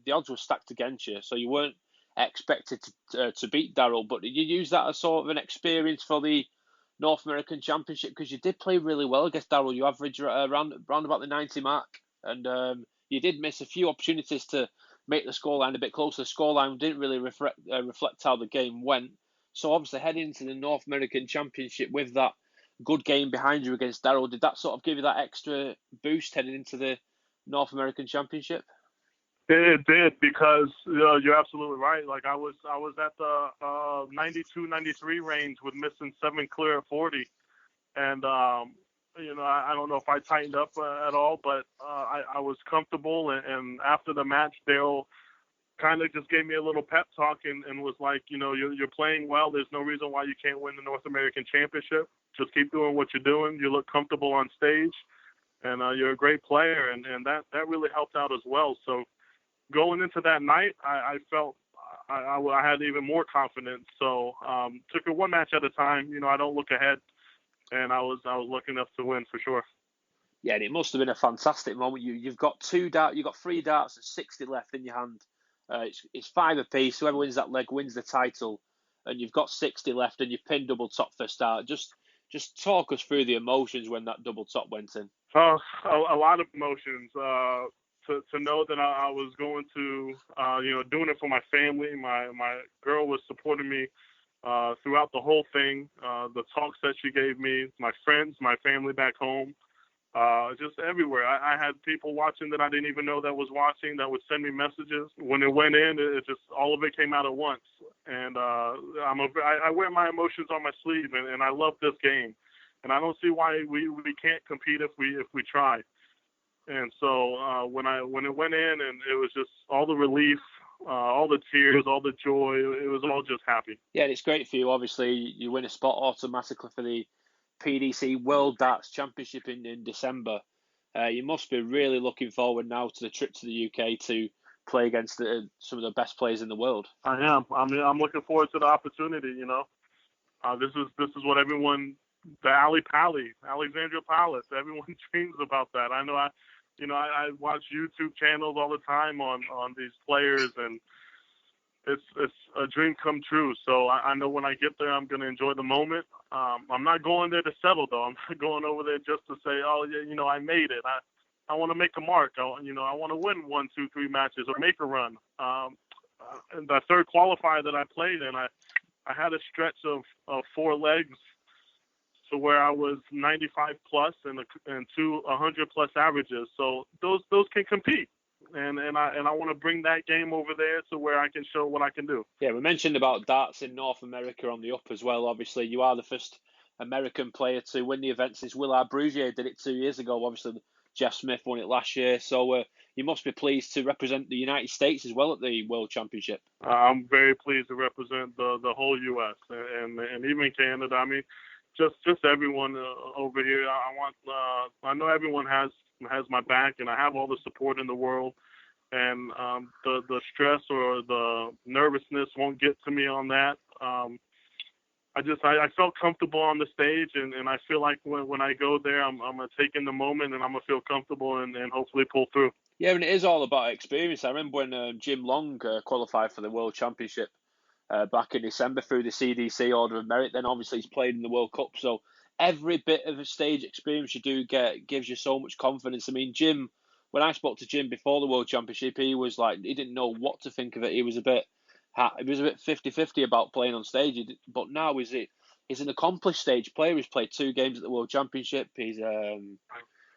the odds were stacked against you, so you weren't expected to beat Daryl. But did you use that as sort of an experience for the North American Championship? Because you did play really well against Daryl. You averaged around about the 90 mark, and you did miss a few opportunities to make the scoreline a bit closer. The scoreline didn't really reflect how the game went. So obviously heading into the North American Championship with that good game behind you against Daryl, did that sort of give you that extra boost heading into the North American Championship? It did, because you're absolutely right. Like I was at the 92, 93 range with missing 7 clear at 40, and I don't know if I tightened up at all, but I was comfortable. And after the match, Daryl kind of just gave me a little pep talk and was like, you're playing well. There's no reason why you can't win the North American Championship. Just keep doing what you're doing. You look comfortable on stage, and you're a great player, and that really helped out as well. So going into that night, I felt I had even more confidence. So took it one match at a time. I don't look ahead, and I was lucky enough to win for sure. Yeah, and it must have been a fantastic moment. You've got 3 darts and 60 left in your hand. It's 5 apiece. Whoever wins that leg wins the title, and you've got 60 left, and you've pinned double top for start. Just talk us through the emotions when that double top went in. A lot of emotions. To know that I was going to, doing it for my family. My girl was supporting me throughout the whole thing. The talks that she gave me, my friends, my family back home, just everywhere. I had people watching that I didn't even know that was watching that would send me messages. When it went in, it just, all of it came out at once. And I wear my emotions on my sleeve, and I love this game. And I don't see why we can't compete if we try. And so when it went in, and it was just all the relief, all the tears, all the joy, it was all just happy. Yeah, and it's great for you. Obviously, you win a spot automatically for the PDC World Darts Championship in December. You must be really looking forward now to the trip to the UK to play against some of the best players in the world. I am. I'm looking forward to the opportunity. This is what everyone, the Alexandria Palace, everyone dreams about that. I know. I watch YouTube channels all the time on these players, and it's a dream come true. So I know when I get there, I'm going to enjoy the moment. I'm not going there to settle, though. I'm not going over there just to say, oh, yeah, I made it. I want to make a mark. I want to win 1, 2, 3 matches or make a run. The third qualifier that I played in, I had a stretch of 4 legs to where I was 95 plus and 100 plus averages. So those can compete. And I want to bring that game over there to where I can show what I can do. Yeah, we mentioned about darts in North America on the up as well. Obviously, you are the first American player to win the event since Willard Brugier did it 2 years ago. Obviously, Jeff Smith won it last year. So you must be pleased to represent the United States as well at the World Championship. I'm very pleased to represent the whole U.S. and even Canada. I mean, just everyone over here. I know everyone has my back, and I have all the support in the world. And the stress or the nervousness won't get to me on that. I felt comfortable on the stage, and I feel like when I go there, I'm going to take in the moment, and I'm going to feel comfortable and hopefully pull through. Yeah, and it is all about experience. I remember when Jim Long qualified for the World Championship back in December through the CDC Order of Merit. Then obviously he's played in the World Cup. So every bit of a stage experience you do get gives you so much confidence. I mean, Jim, when I spoke to Jim before the World Championship, he was like, he didn't know what to think of it. He was a bit 50-50 about playing on stage. But now he's an accomplished stage player. He's played 2 games at the World Championship. He's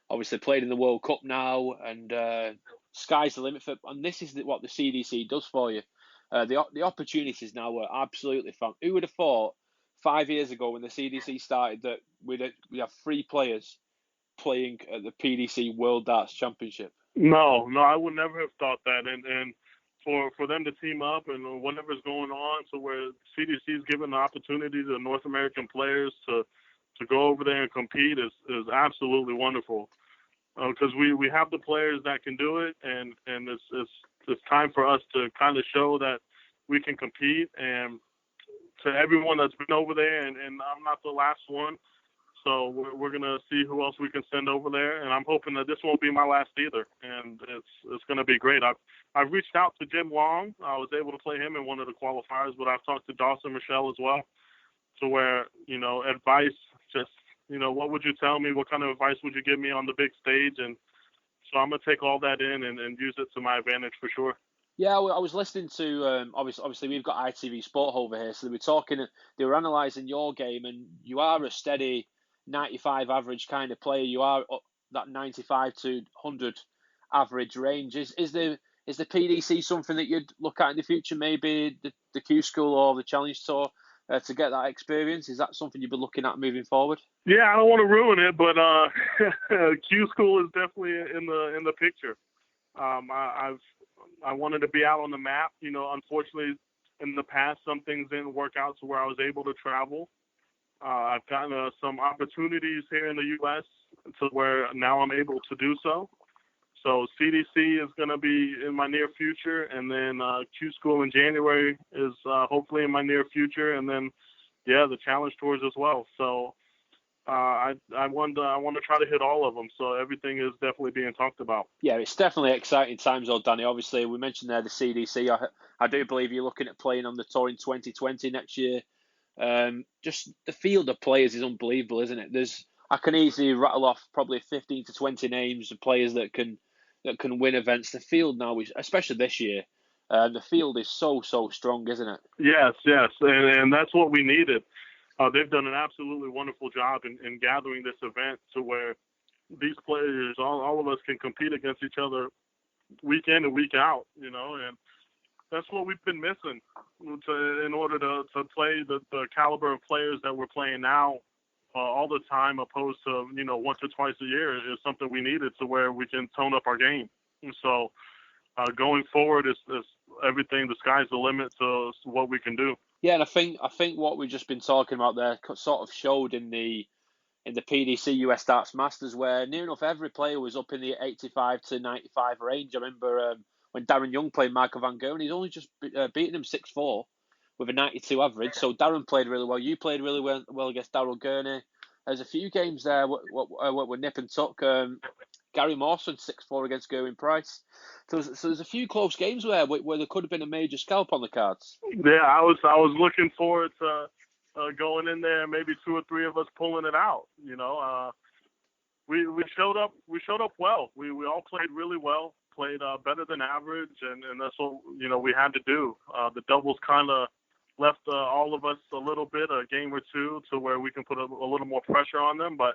obviously played in the World Cup now, and sky's the limit for. And this is what the CDC does for you. The opportunities now are absolutely fun. Who would have thought 5 years ago when the CDC started that we'd have 3 players playing at the PDC World Darts Championship? No, I would never have thought that. And for them to team up and whatever's going on, so where CDC is giving the opportunity to North American players to go over there and compete is absolutely wonderful. Because we have the players that can do it, and it's time for us to kind of show that we can compete. And to everyone that's been over there, and I'm not the last one, so we're gonna see who else we can send over there. And I'm hoping that this won't be my last either, and it's gonna be great. I've reached out to Jim Long. I was able to play him in one of the qualifiers, but I've talked to Dawson Michelle as well, to where advice, just what would you tell me? What kind of advice would you give me on the big stage? And so I'm going to take all that in and use it to my advantage for sure. Yeah, I was listening to, obviously we've got ITV Sport over here, so they were analysing your game, and you are a steady 95 average kind of player. You are that 95 to 100 average range. Is the PDC something that you'd look at in the future, maybe the Q School or the Challenge Tour? To get that experience, is that something you'd be looking at moving forward? Yeah, I don't want to ruin it, but Q School is definitely in the picture. I wanted to be out on the map. Unfortunately, in the past, some things didn't work out to where I was able to travel. I've gotten some opportunities here in the U.S. to where now I'm able to do so. So CDC is going to be in my near future, and then Q School in January is hopefully in my near future, and then the Challenge Tours as well. So I want to try to hit all of them. So everything is definitely being talked about. Yeah, it's definitely exciting times, though, Danny. Obviously, we mentioned there the CDC. I do believe you're looking at playing on the tour in 2020 next year. Just the field of players is unbelievable, isn't it? I can easily rattle off probably 15 to 20 names of players that can win events. The field now, especially this year, the field is so strong, isn't it? Yes, and that's what we needed. They've done an absolutely wonderful job in gathering this event to where these players, all of us, can compete against each other week in and week out, and that's what we've been missing in order to play the caliber of players that we're playing now all the time, opposed to once or twice a year, is something we needed to where we can tone up our game. And so going forward is everything. The sky's the limit to what we can do. Yeah, and I think what we've just been talking about there sort of showed in the PDC US Darts Masters, where near enough every player was up in the 85 to 95 range. I remember when Darren Young played Michael Van Gerwen, he's only just beaten him 6-4 with a 92 average. So Darren played really well. You played really well against Darryl Gurney. There's a few games there what were nip and tuck. Gary Mawson 6-4 against Gerwin Price. So there's a few close games where there could have been a major scalp on the cards. Yeah, I was looking forward to going in there, maybe 2 or 3 of us pulling it out. We showed up well. We all played really well, played better than average, and that's what we had to do. The doubles kind of left all of us a little bit, a game or two, to where we can put a little more pressure on them, but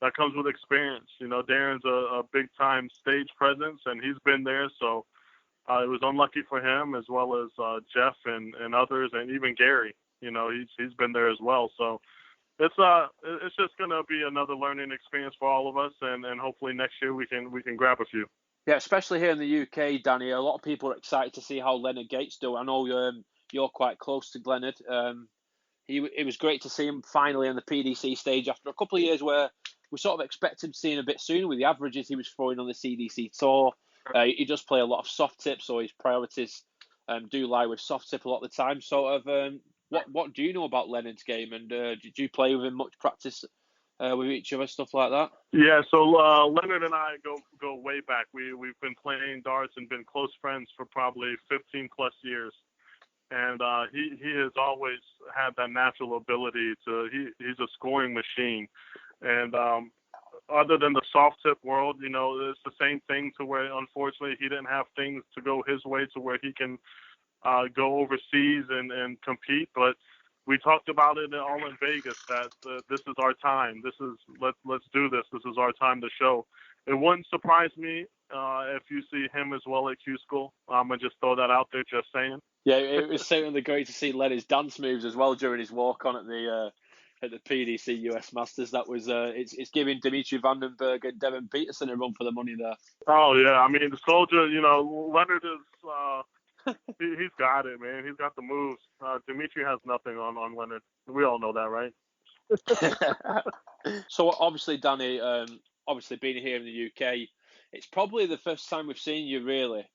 that comes with experience. Darren's a big-time stage presence, and he's been there, so it was unlucky for him, as well as Jeff and others, and even Gary. He's been there as well. So it's just gonna be another learning experience for all of us, and hopefully next year we can grab a few. Yeah, especially here in the UK, Danny. A lot of people are excited to see how Leonard Gates do. I know you're quite close to Leonard. It was great to see him finally on the PDC stage after a couple of years where we sort of expected to see him a bit sooner with the averages he was throwing on the CDC tour. He does play a lot of soft tip, so his priorities do lie with soft tip a lot of the time. Sort of, what do you know about Leonard's game, and did you play with him much practice with each other, stuff like that? Yeah, so Leonard and I go way back. We've been playing darts and been close friends for probably 15 plus years. And he has always had that natural ability he's a scoring machine. And other than the soft tip world, it's the same thing to where, unfortunately, he didn't have things to go his way to where he can go overseas and compete. But we talked about it all in Vegas that this is our time. Let's do this. This is our time to show. It wouldn't surprise me if you see him as well at Q School. I'm going to just throw that out there, just saying. Yeah, it was certainly great to see Leonard's dance moves as well during his walk on at the PDC US Masters. That was it's giving Dimitri Vandenberg and Devin Peterson a run for the money there. Oh yeah, I mean the soldier. Leonard is he's got it, man. He's got the moves. Dimitri has nothing on Leonard. We all know that, right? So obviously, Danny, obviously being here in the UK, it's probably the first time we've seen you really.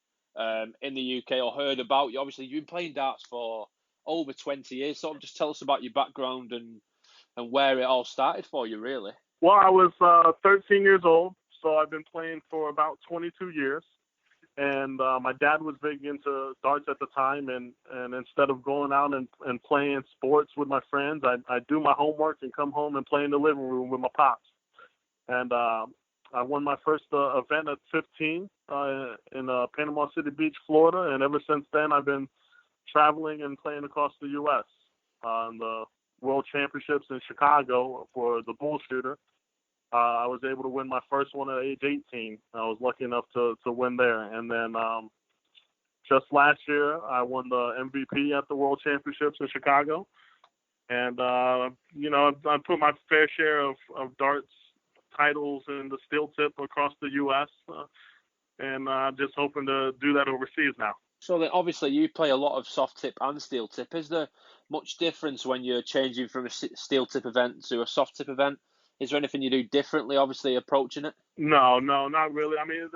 In the UK or heard about you. Obviously, you've been playing darts for over 20 years. Sort of just tell us about your background and where it all started for you, really. Well, I was 13 years old, so I've been playing for about 22 years. And my dad was big into darts at the time, and instead of going out and playing sports with my friends, I'd do my homework and come home and play in the living room with my pops. And I won my first event at 15 in Panama City Beach, Florida, and ever since then I've been traveling and playing across the U.S. On the World Championships in Chicago for the bull shooter. I was able to win my first one at age 18. I was lucky enough to win there. And then just last year I won the MVP at the World Championships in Chicago. And, I put my fair share of darts titles in the steel tip across the U.S. And just hoping to do that overseas now. So then obviously you play a lot of soft tip and steel tip. Is there much difference when you're changing from a steel tip event to a soft tip event? Is there anything you do differently, obviously, approaching it? No, not really. I mean,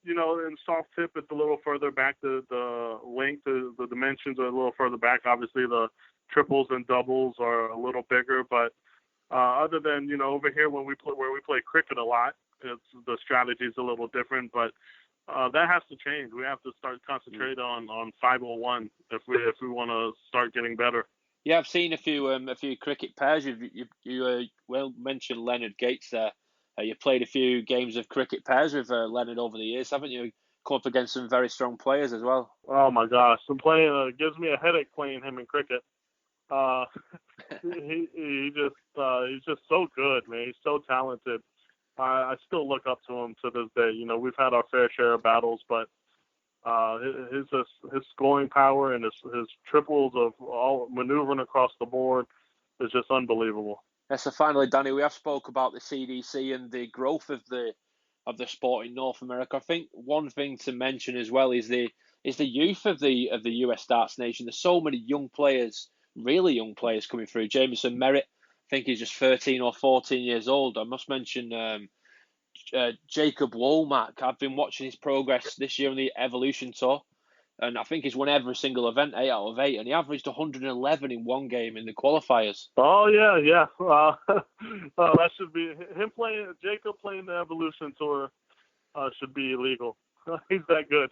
in soft tip, it's a little further back. The length, the dimensions are a little further back. Obviously, the triples and doubles are a little bigger, but other than, over here where we play cricket a lot, the strategy is a little different, but that has to change. We have to start concentrating on 501 if we want to start getting better. Yeah, I've seen a few cricket pairs. You well mentioned Leonard Gates there. You played a few games of cricket pairs with Leonard over the years, haven't you? Come up against some very strong players as well. Oh my gosh, gives me a headache playing him in cricket. He's just so good, man. He's so talented. I still look up to him to this day. We've had our fair share of battles, but his scoring power and his triples of all maneuvering across the board is just unbelievable. Yeah, so finally, Danny, we have spoke about the CDC and the growth of the sport in North America. I think one thing to mention as well is the youth of the US darts nation. There's so many young players, really young players coming through. Jamison Merritt, I think he's just 13 or 14 years old. I must mention Jacob Womack. I've been watching his progress this year on the Evolution Tour, and I think he's won every single event, 8 out of 8, and he averaged 111 in one game in the qualifiers. Oh, yeah. That should be him playing. Jacob playing the Evolution Tour should be illegal. He's that good.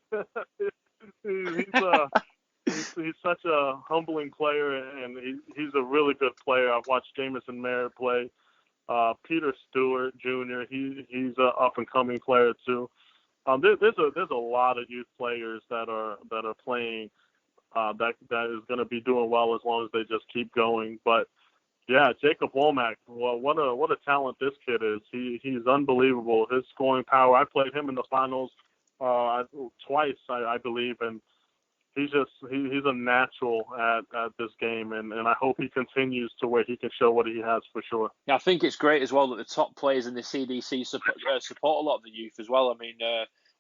He's such a humbling player, and he's a really good player. I've watched Jamison Merritt play. Peter Stewart Jr. He's an up and coming player too. There's a lot of youth players that are playing that is going to be doing well as long as they just keep going. But yeah, Jacob Womack, well, what a talent this kid is. He's unbelievable. His scoring power. I played him in the finals twice, I believe, and he's a natural at this game, and I hope he continues to where he can show what he has for sure. Yeah, I think it's great as well that the top players in the CDC support a lot of the youth as well. I mean,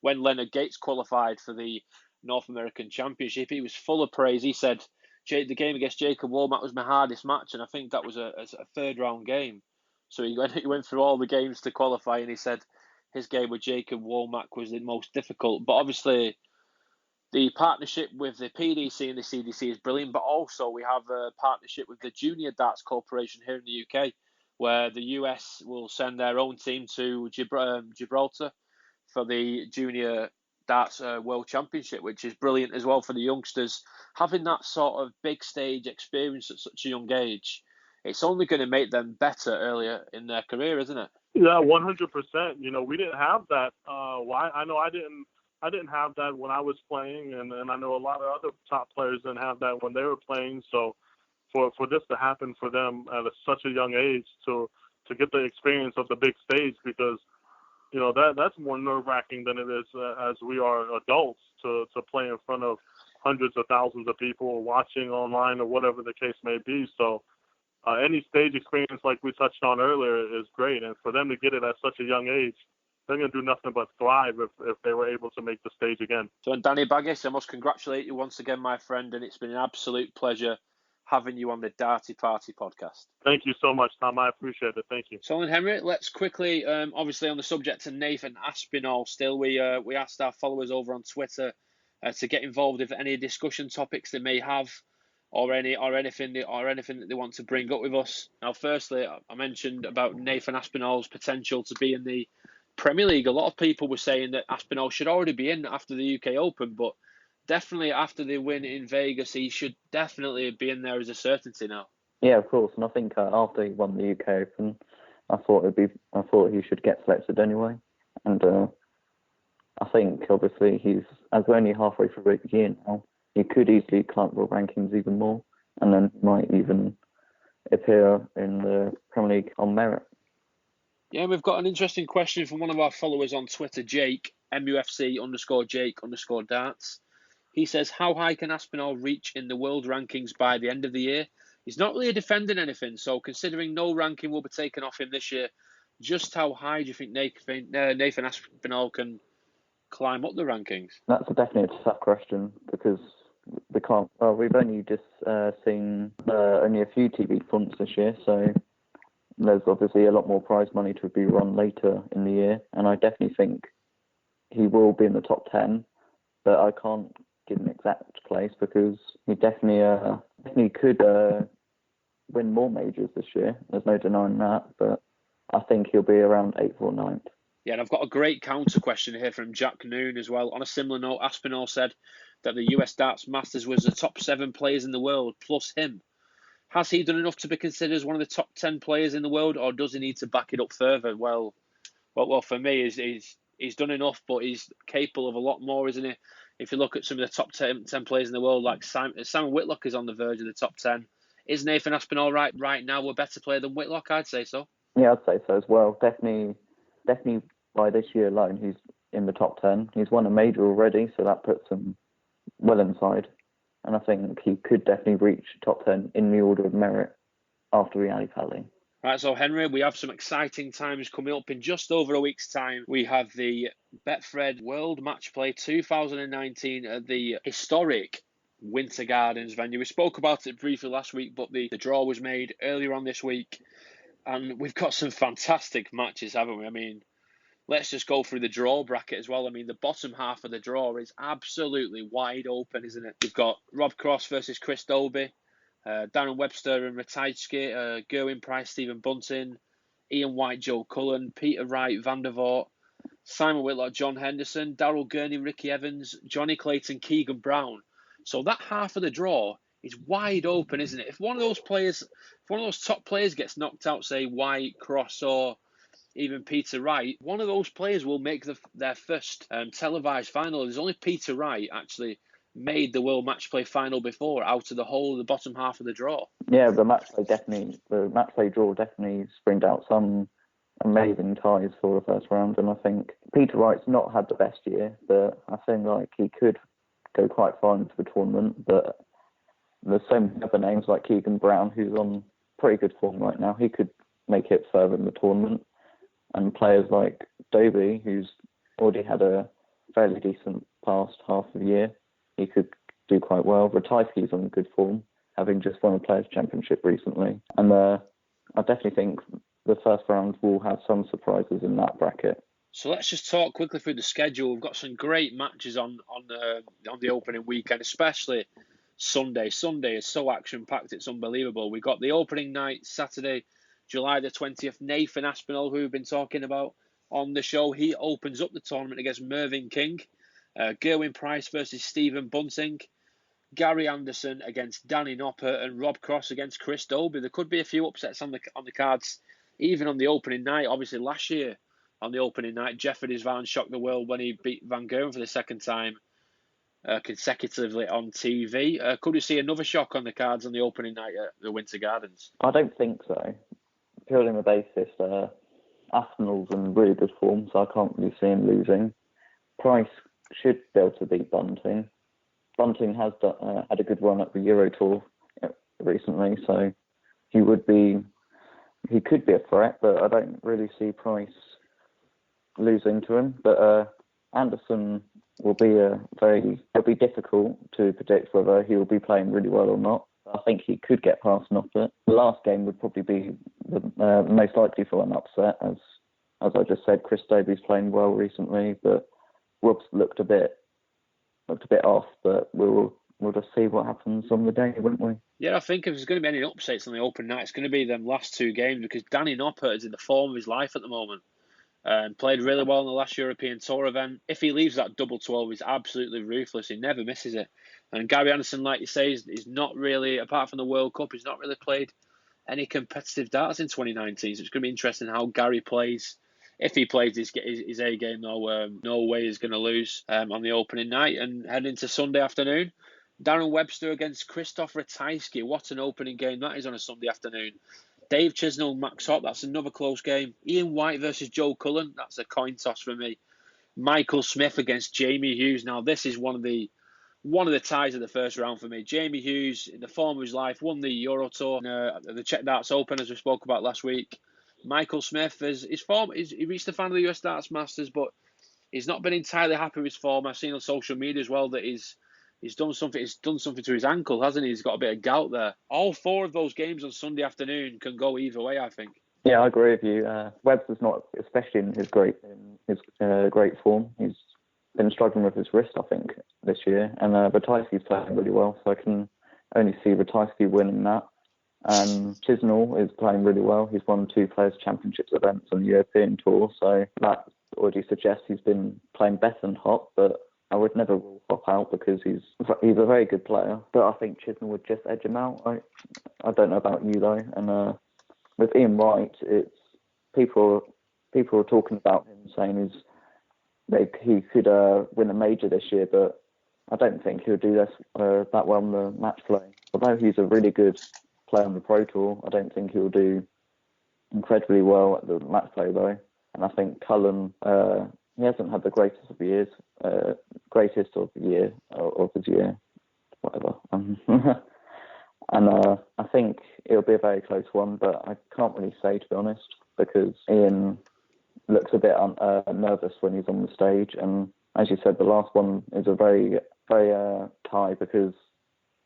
when Leonard Gates qualified for the North American Championship, he was full of praise. He said, the game against Jacob Womack was my hardest match, and I think that was a third round game. So he went through all the games to qualify, and he said his game with Jacob Womack was the most difficult. But obviously, the partnership with the PDC and the CDC is brilliant, but also we have a partnership with the Junior Darts Corporation here in the UK, where the US will send their own team to Gibraltar for the Junior Darts World Championship, which is brilliant as well for the youngsters. Having that sort of big stage experience at such a young age, it's only going to make them better earlier in their career, isn't it? Yeah, 100%. You know, we didn't have that. I know I didn't have that when I was playing, and I know a lot of other top players didn't have that when they were playing. So for this to happen for them at such a young age to get the experience of the big stage, because, you know, that's more nerve-wracking than it is as we are adults to play in front of hundreds of thousands of people watching online or whatever the case may be. So any stage experience like we touched on earlier is great. And for them to get it at such a young age, they're going to do nothing but thrive if they were able to make the stage again. So, Danny Baggish, I must congratulate you once again, my friend, and it's been an absolute pleasure having you on the Darty Party podcast. Thank you so much, Tom. I appreciate it. Thank you. So, Henry, let's quickly, obviously on the subject of Nathan Aspinall still, we asked our followers over on Twitter to get involved with any discussion topics they may have, or anything that they want to bring up with us. Now, firstly, I mentioned about Nathan Aspinall's potential to be in the Premier League. A lot of people were saying that Aspinall should already be in after the UK Open, but definitely after the win in Vegas, he should definitely be in there as a certainty now. Yeah, of course. And I think after he won the UK Open, I thought he should get selected anyway. And I think obviously as we're only halfway through the year now, he could easily climb the rankings even more, and then might even appear in the Premier League on merit. Yeah, we've got an interesting question from one of our followers on Twitter, Jake, MUFC_Jake_darts. He says, how high can Aspinall reach in the world rankings by the end of the year? He's not really defending anything, so considering no ranking will be taken off him this year, just how high do you think Nathan Aspinall can climb up the rankings? That's definitely a tough question, because we've only just seen only a few TV fronts this year, so there's obviously a lot more prize money to be run later in the year, and I definitely think he will be in the top 10, but I can't give an exact place because he definitely could win more majors this year. There's no denying that, but I think he'll be around 8th or 9th. Yeah, and I've got a great counter question here from Jack Noon as well. On a similar note, Aspinall said that the US Darts Masters was the top 7 players in the world, plus him. Has he done enough to be considered as one of the top 10 players in the world, or does he need to back it up further? Well, for me, he's done enough, but he's capable of a lot more, isn't he? If you look at some of the top 10 players in the world, like Simon Whitlock is on the verge of the top 10. Is Nathan Aspinall right now a better player than Whitlock? I'd say so. Yeah, I'd say so as well. Definitely by this year alone, he's in the top 10. He's won a major already, so that puts him well inside. And I think he could definitely reach top 10 in the order of merit after the Ali Pali. Right, so Henry, we have some exciting times coming up. In just over a week's time, we have the Betfred World Matchplay 2019 at the historic Winter Gardens venue. We spoke about it briefly last week, but the draw was made earlier on this week. And we've got some fantastic matches, haven't we? I mean, let's just go through the draw bracket as well. I mean, the bottom half of the draw is absolutely wide open, isn't it? We've got Rob Cross versus Chris Dobey, Darren Webster and Ratajski, Gerwin Price, Stephen Bunting, Ian White, Joe Cullen, Peter Wright, Van der Voort, Simon Whitlock, John Henderson, Darryl Gurney, Ricky Evans, Johnny Clayton, Keegan Brown. So that half of the draw is wide open, isn't it? If one of those top players gets knocked out, say White, Cross, or even Peter Wright, one of those players will make their first televised final. There's only Peter Wright actually made the World Matchplay final before out of the whole of the bottom half of the draw. Yeah, the matchplay draw definitely springed out some amazing ties for the first round, and I think Peter Wright's not had the best year, but I think like he could go quite far into the tournament, but there's so many other names like Keegan Brown, who's on pretty good form right now. He could make it further in the tournament. And players like Dobie, who's already had a fairly decent past half of the year, he could do quite well. Ratajski's on good form, having just won a Players' Championship recently. And I definitely think the first round will have some surprises in that bracket. So let's just talk quickly through the schedule. We've got some great matches on the opening weekend, especially Sunday. Sunday is so action-packed, it's unbelievable. We've got the opening night, Saturday, July the 20th. Nathan Aspinall, who we've been talking about on the show, he opens up the tournament against Mervyn King. Gerwin Price versus Stephen Bunting. Gary Anderson against Danny Noppert, and Rob Cross against Chris Dobie. There could be a few upsets on the cards, even on the opening night. Obviously, last year on the opening night, Jeffrey Van shocked the world when he beat Van Gogh for the second time consecutively on TV. Could we see another shock on the cards on the opening night at the Winter Gardens? I don't think so. Purely on the basis, Aspinall's in really good form, so I can't really see him losing. Price should be able to beat Bunting. Bunting has had a good run at the Euro Tour recently, so he could be a threat, but I don't really see Price losing to him. But Anderson will be it'll be difficult to predict whether he will be playing really well or not. I think he could get past Noppert. The last game would probably be the most likely for an upset, as I just said. Chris Dobie's playing well recently, but Rob's looked a bit off. But we'll just see what happens on the day, won't we? Yeah, I think if there's going to be any upsets on the open night, it's going to be them last two games, because Danny Noppert is in the form of his life at the moment. Played really well in the last European Tour event. If he leaves that double 12, he's absolutely ruthless. He never misses it. And Gary Anderson, like you say, is not really, apart from the World Cup, he's not really played any competitive darts in 2019. So it's going to be interesting how Gary plays. If he plays his A game, though, no way he's going to lose on the opening night. And heading into Sunday afternoon, Darren Webster against Christoph Ratajski. What an opening game that is on a Sunday afternoon. Dave Chisnell, Max Hopp, that's another close game. Ian White versus Joe Cullen, that's a coin toss for me. Michael Smith against Jamie Hughes. Now, this is one of the ties of the first round for me. Jamie Hughes, in the form of his life, won the Euro Tour, the Czech Darts Open, as we spoke about last week. Michael Smith, he reached the final of the US Darts Masters, but he's not been entirely happy with his form. I've seen on social media as well that he's done something to his ankle, hasn't he? He's got a bit of gout there. All four of those games on Sunday afternoon can go either way, I think. Yeah, I agree with you. Webster's not, especially in his great form. He's been struggling with his wrist, I think, this year. And Ratajski's playing really well, so I can only see Ratajski winning that. And Chisnell is playing really well. He's won 2 Players' Championships events on the European Tour, so that already suggests he's been playing better than Hopp, but I would never rule Hopp out because he's a very good player. But I think Chisnell would just edge him out. I don't know about you, though. And with Ian White, it's people are talking about him, saying he could win a major this year, but I don't think he'll do that well on the match play. Although he's a really good player on the Pro Tour, I don't think he'll do incredibly well at the match play, though. And I think Cullen, he hasn't had the greatest of his year, whatever. And I think it'll be a very close one, but I can't really say, to be honest, because Ian looks a bit nervous when he's on the stage. And as you said, the last one is a very, very tie because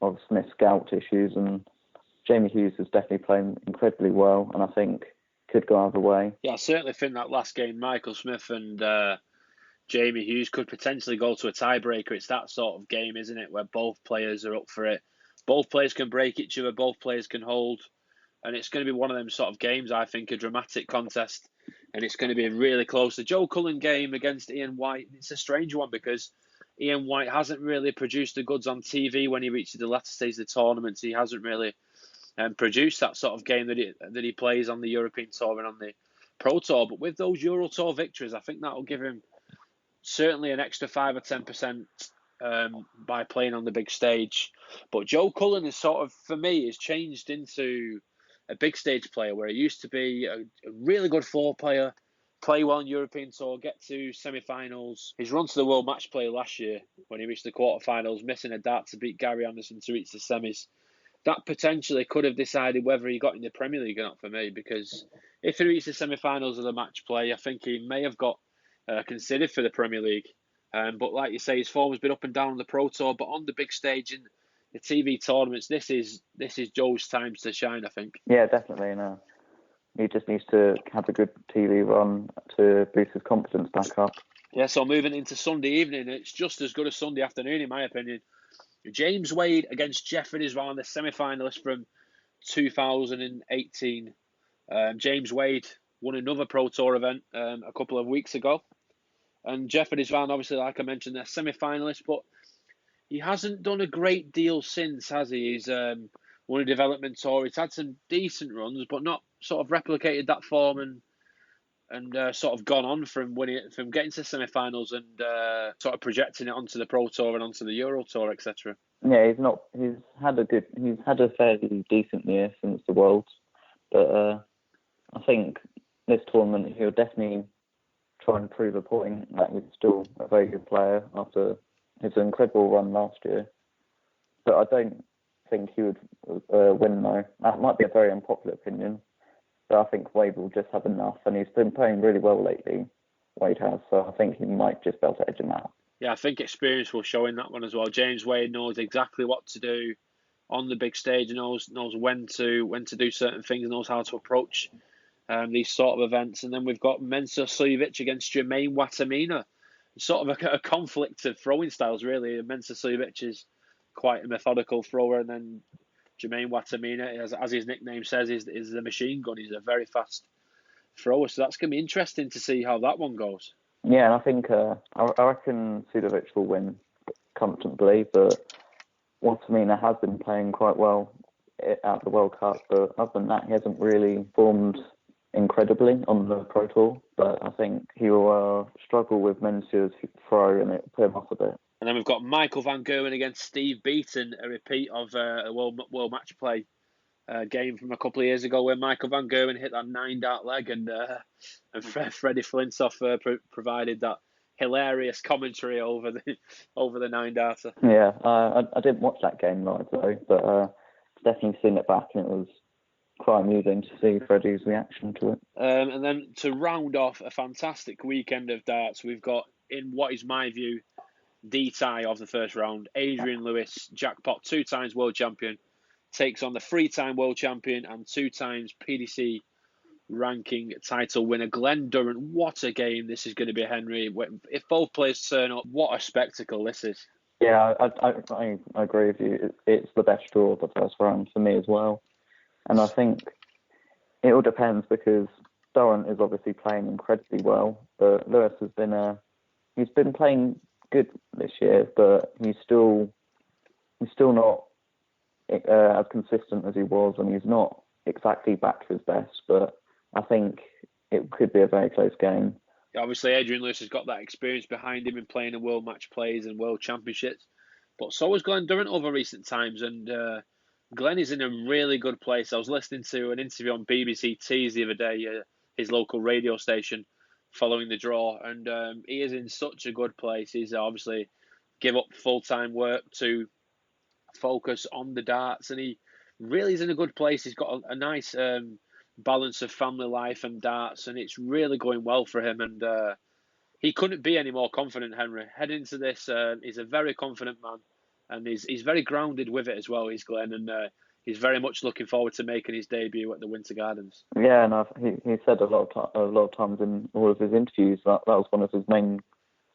of Smith's gout issues. And Jamie Hughes is definitely playing incredibly well, and I think could go either way. Yeah, I certainly think that last game, Michael Smith and Jamie Hughes could potentially go to a tiebreaker. It's that sort of game, isn't it, where both players are up for it. Both players can break each other, both players can hold. And it's going to be one of them sort of games, I think, a dramatic contest. And it's going to be really close. The Joe Cullen game against Ian White, it's a strange one because Ian White hasn't really produced the goods on TV when he reaches the latter stage of the tournament. He hasn't really produced that sort of game that he plays on the European Tour and on the Pro Tour. But with those Euro Tour victories, I think that will give him certainly an extra 5 or 10% by playing on the big stage. But Joe Cullen is sort of, for me, has changed into a big stage player where he used to be a really good floor player, play well in European Tour, get to semi-finals. His run to the World Matchplay last year, when he reached the quarterfinals, missing a dart to beat Gary Anderson to reach the semis, that potentially could have decided whether he got in the Premier League or not for me, because if he reached the semi-finals of the Matchplay, I think he may have got considered for the Premier League. But like you say, his form has been up and down on the Pro Tour, but on the big stage in the TV tournaments, this is Joe's time to shine, I think. Yeah, definitely. No. He just needs to have a good TV run to boost his confidence back up. Yeah, so moving into Sunday evening, it's just as good as Sunday afternoon, in my opinion. James Wade against Jeffrey Isvan, the semi-finalist from 2018. James Wade won another Pro Tour event a couple of weeks ago. And Jeffrey Isvan, obviously, like I mentioned, they're semi-finalist, but he hasn't done a great deal since, has he? He's won a development tour. He's had some decent runs, but not sort of replicated that form and sort of gone on from getting to semi-finals and sort of projecting it onto the Pro Tour and onto the Euro Tour, etc. Yeah, he's had a fairly decent year since the Worlds, but I think this tournament he'll definitely try and prove a point that he's still a very good player after his incredible run last year. But I don't think he would win though. That might be a very unpopular opinion. But I think Wade will just have enough, and he's been playing really well lately. Wade has, so I think he might just be able to edge him out. Yeah, I think experience will show in that one as well. James Wade knows exactly what to do on the big stage, knows when to do certain things, knows how to approach these sort of events. And then we've got Mensur Suljovic against Jermaine Watamina. Sort of a conflict of throwing styles, really. Mensur Suljovic is quite a methodical thrower, and then Jermaine Watamina, as his nickname says, is the machine gun. He's a very fast thrower, so that's going to be interesting to see how that one goes. Yeah, and I think I reckon Suljovic will win comfortably, but Watamina has been playing quite well at the World Cup, but other than that, he hasn't really formed incredibly on the Pro Tour, but I think he'll struggle with Mensur's throw and it put him off a bit. And then we've got Michael van Gerwen against Steve Beaton, a repeat of a World Matchplay game from a couple of years ago where Michael van Gerwen hit that 9-dart leg and Freddie Flintoff provided that hilarious commentary over the 9-darter. Yeah, I didn't watch that game live though, but definitely seen it back and it was quite amusing to see Freddie's reaction to it. And then to round off a fantastic weekend of darts, we've got, in what is my view, the tie of the first round, Adrian Lewis, jackpot 2 times world champion, takes on the 3-time world champion and 2 times PDC ranking title winner Glenn Durrant. What a game this is going to be, Henry. If both players turn up, what a spectacle this is. Yeah, I agree with you. It's the best draw of the first round for me as well. And I think it all depends because Durrant is obviously playing incredibly well, but Lewis has been he's been playing good this year, but he's still not as consistent as he was, and he's not exactly back to his best. But I think it could be a very close game. Obviously, Adrian Lewis has got that experience behind him in playing in World Match Plays and World Championships, but so has Glenn Durrant over recent times, and Glenn is in a really good place. I was listening to an interview on BBC Tees the other day, his local radio station, following the draw, and he is in such a good place. He's obviously give up full-time work to focus on the darts, and he really is in a good place. He's got a nice balance of family life and darts, and it's really going well for him, and he couldn't be any more confident, Henry. Heading into this, he's a very confident man, and he's very grounded with it as well, he's Glenn, and he's very much looking forward to making his debut at the Winter Gardens. Yeah, and he said a lot of times in all of his interviews that was one of his main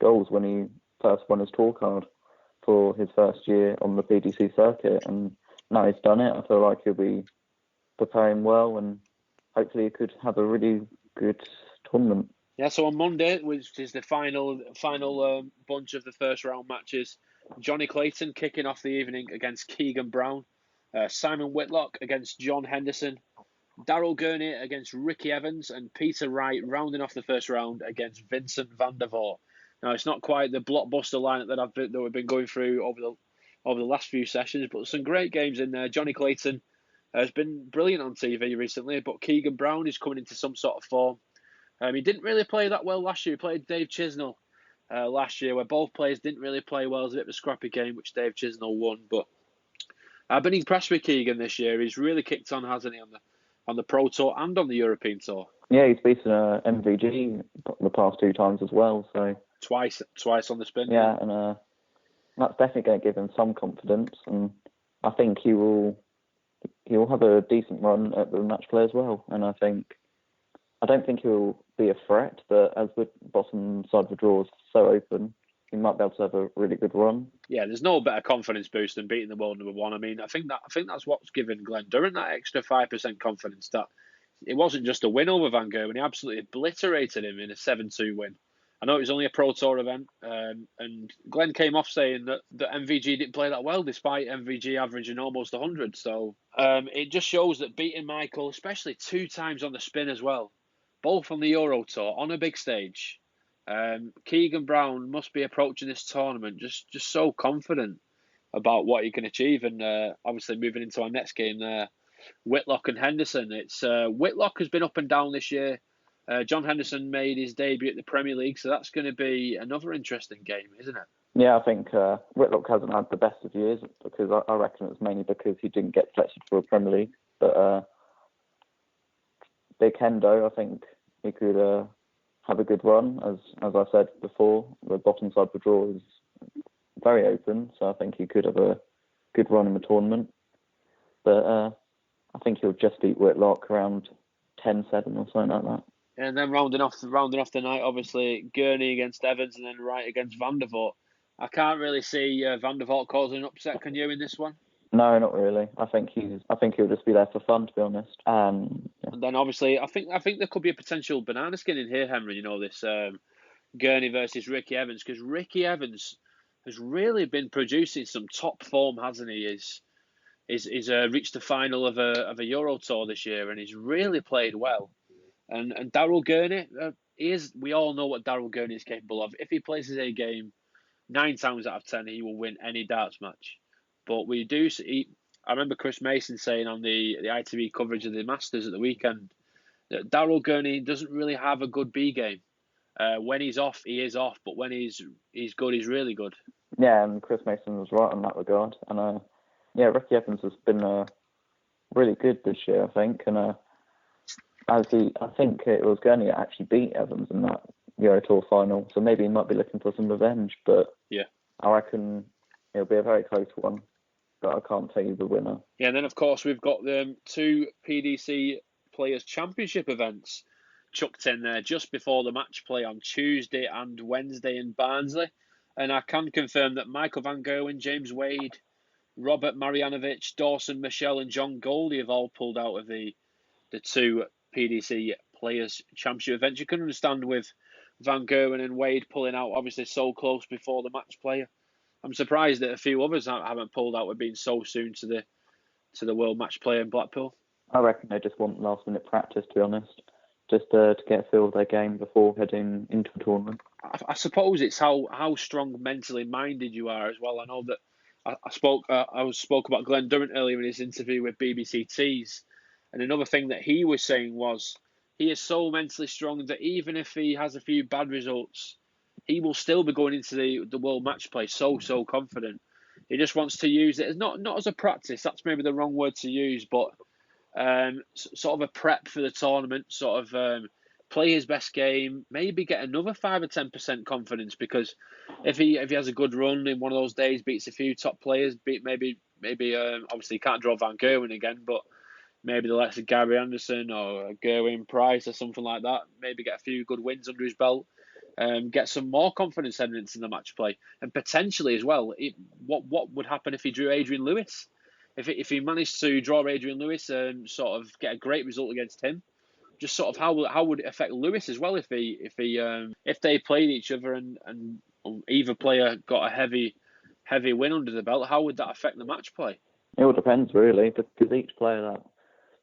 goals when he first won his tour card for his first year on the PDC circuit, and now he's done it. I feel like he'll be preparing well, and hopefully he could have a really good tournament. Yeah, so on Monday, which is the final bunch of the first round matches, Johnny Clayton kicking off the evening against Keegan Brown, Simon Whitlock against John Henderson, Daryl Gurney against Ricky Evans, and Peter Wright rounding off the first round against Vincent van der Voort. Now, it's not quite the blockbuster lineup that we've been going through over the last few sessions, but some great games in there. Johnny Clayton has been brilliant on TV recently, but Keegan Brown is coming into some sort of form. He didn't really play that well last year. He played Dave Chisnell last year, where both players didn't really play well. It was a bit of a scrappy game, which Dave Chisnell won. But I've been impressed with Keegan this year. He's really kicked on, hasn't he, on the Pro Tour and on the European Tour? Yeah, he's beaten MVG the past 2 times as well. So twice on the spin. Yeah, and that's definitely going to give him some confidence, and I think he will have a decent run at the Matchplay as well. And I don't think he'll be a threat, but as the bottom side of the draw is so open, he might be able to have a really good run. Yeah, there's no better confidence boost than beating the world number one. I mean, I think that's what's given Glenn Durrant that extra 5% confidence. That it wasn't just a win over Van Gerwen; he absolutely obliterated him in a 7-2 win. I know it was only a Pro Tour event, and Glenn came off saying that MVG didn't play that well, despite MVG averaging almost 100. So it just shows that beating Michael, especially 2 times on the spin as well, both on the Euro Tour, on a big stage, Keegan Brown must be approaching this tournament just so confident about what he can achieve. And obviously moving into our next game there, Whitlock and Henderson. It's Whitlock has been up and down this year. John Henderson made his debut at the Premier League, so that's going to be another interesting game, isn't it? Yeah, I think Whitlock hasn't had the best of years, because I reckon it's mainly because he didn't get selected for a Premier League. But Big Hendo, I think he could have a good run. As I said before, the bottom side of the draw is very open, so I think he could have a good run in the tournament. But I think he'll just beat Whitlock around 10-7 or something like that. And then rounding off the night, obviously Gurney against Evans, and then Wright against Van der Voort. I can't really see Van der Voort causing an upset. Can you in this one? No, not really. I think he'll just be there for fun, to be honest. Yeah. And then obviously, I think there could be a potential banana skin in here, Henry. You know, this Gurney versus Ricky Evans, because Ricky Evans has really been producing some top form, hasn't he? He's reached the final of a Euro Tour this year, and he's really played well. And Daryl Gurney, we all know what Daryl Gurney is capable of. If he plays his A game, 9 times out of 10, he will win any darts match. But we do see, I remember Chris Mason saying on the ITV coverage of the Masters at the weekend that Daryl Gurney doesn't really have a good B game. When he's off, he is off, but when he's good, he's really good. Yeah, and Chris Mason was right in that regard. And Ricky Evans has been really good this year, I think. And I think it was Gurney that actually beat Evans in that Euro Tour final, so maybe he might be looking for some revenge. But yeah, I reckon it'll be a very close one, but I can't tell you the winner. Yeah, and then of course we've got the 2 PDC Players Championship events chucked in there just before the match play on Tuesday and Wednesday in Barnsley, and I can confirm that Michael Van Gerwen, James Wade, Robert Marjanovic, Dawson Michelle, and John Goldie have all pulled out of the 2 PDC Players Championship events. You can understand with Van Gerwen and Wade pulling out, obviously so close before the match play. I'm surprised that a few others haven't pulled out with being so soon to the World Match Play in Blackpool. I reckon they just want last minute practice, to be honest, just to get a feel of their game before heading into a tournament. I suppose it's how strong mentally minded you are as well. I know that I spoke about Glenn Durrant earlier in his interview with BBC Tees, and another thing that he was saying was he is so mentally strong that even if he has a few bad results, he will still be going into the World Match Play so confident. He just wants to use it as not as a practice. That's maybe the wrong word to use, but sort of a prep for the tournament. Sort of play his best game. Maybe get another 5 or 10% confidence, because if he has a good run in one of those days, beats a few top players, maybe obviously he can't draw Van Gerwen again, but maybe the likes of Gary Anderson or Gerwin Price or something like that. Maybe get a few good wins under his belt. Get some more confidence heading into the match play, and potentially as well, what would happen if he drew Adrian Lewis? If he managed to draw Adrian Lewis and sort of get a great result against him, just sort of how would it affect Lewis as well if they played each other and either player got a heavy win under the belt? How would that affect the match play? It all depends really, because each player that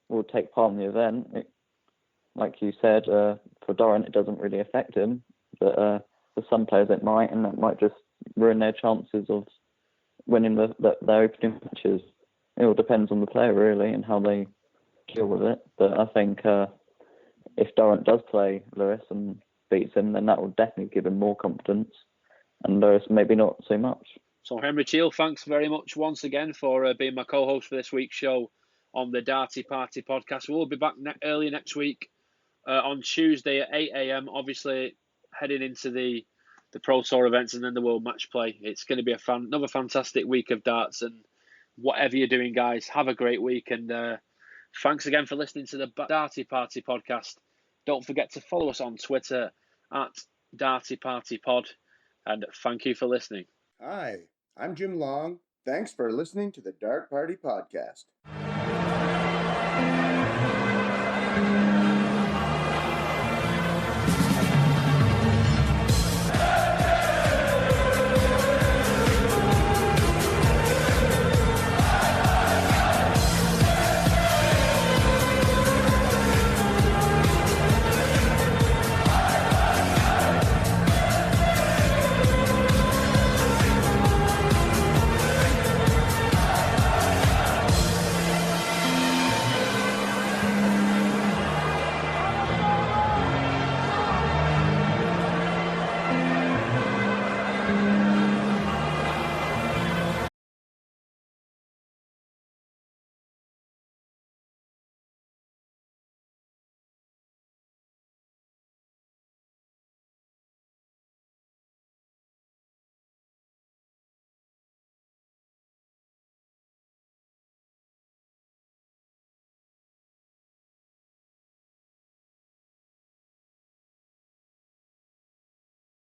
will take part in the event, like you said, for Durrant it doesn't really affect him. But for some players it might, and that might just ruin their chances of winning their opening matches. It all depends on the player really and how they deal with it. But I think if Durrant does play Lewis and beats him, then that will definitely give him more confidence, and Lewis maybe not so much. So Henry Cheel, thanks very much once again for being my co-host for this week's show on the Darty Party podcast. We'll be back early next week on Tuesday at 8 a.m. Obviously, heading into the Pro Tour events and then the World Match Play. It's going to be another fantastic week of darts, and whatever you're doing, guys, have a great week, and thanks again for listening to the Darty Party podcast. Don't forget to follow us on Twitter at Darty Party Pod, and thank you for listening. Hi, I'm Jim Long. Thanks for listening to the Dart Party Podcast.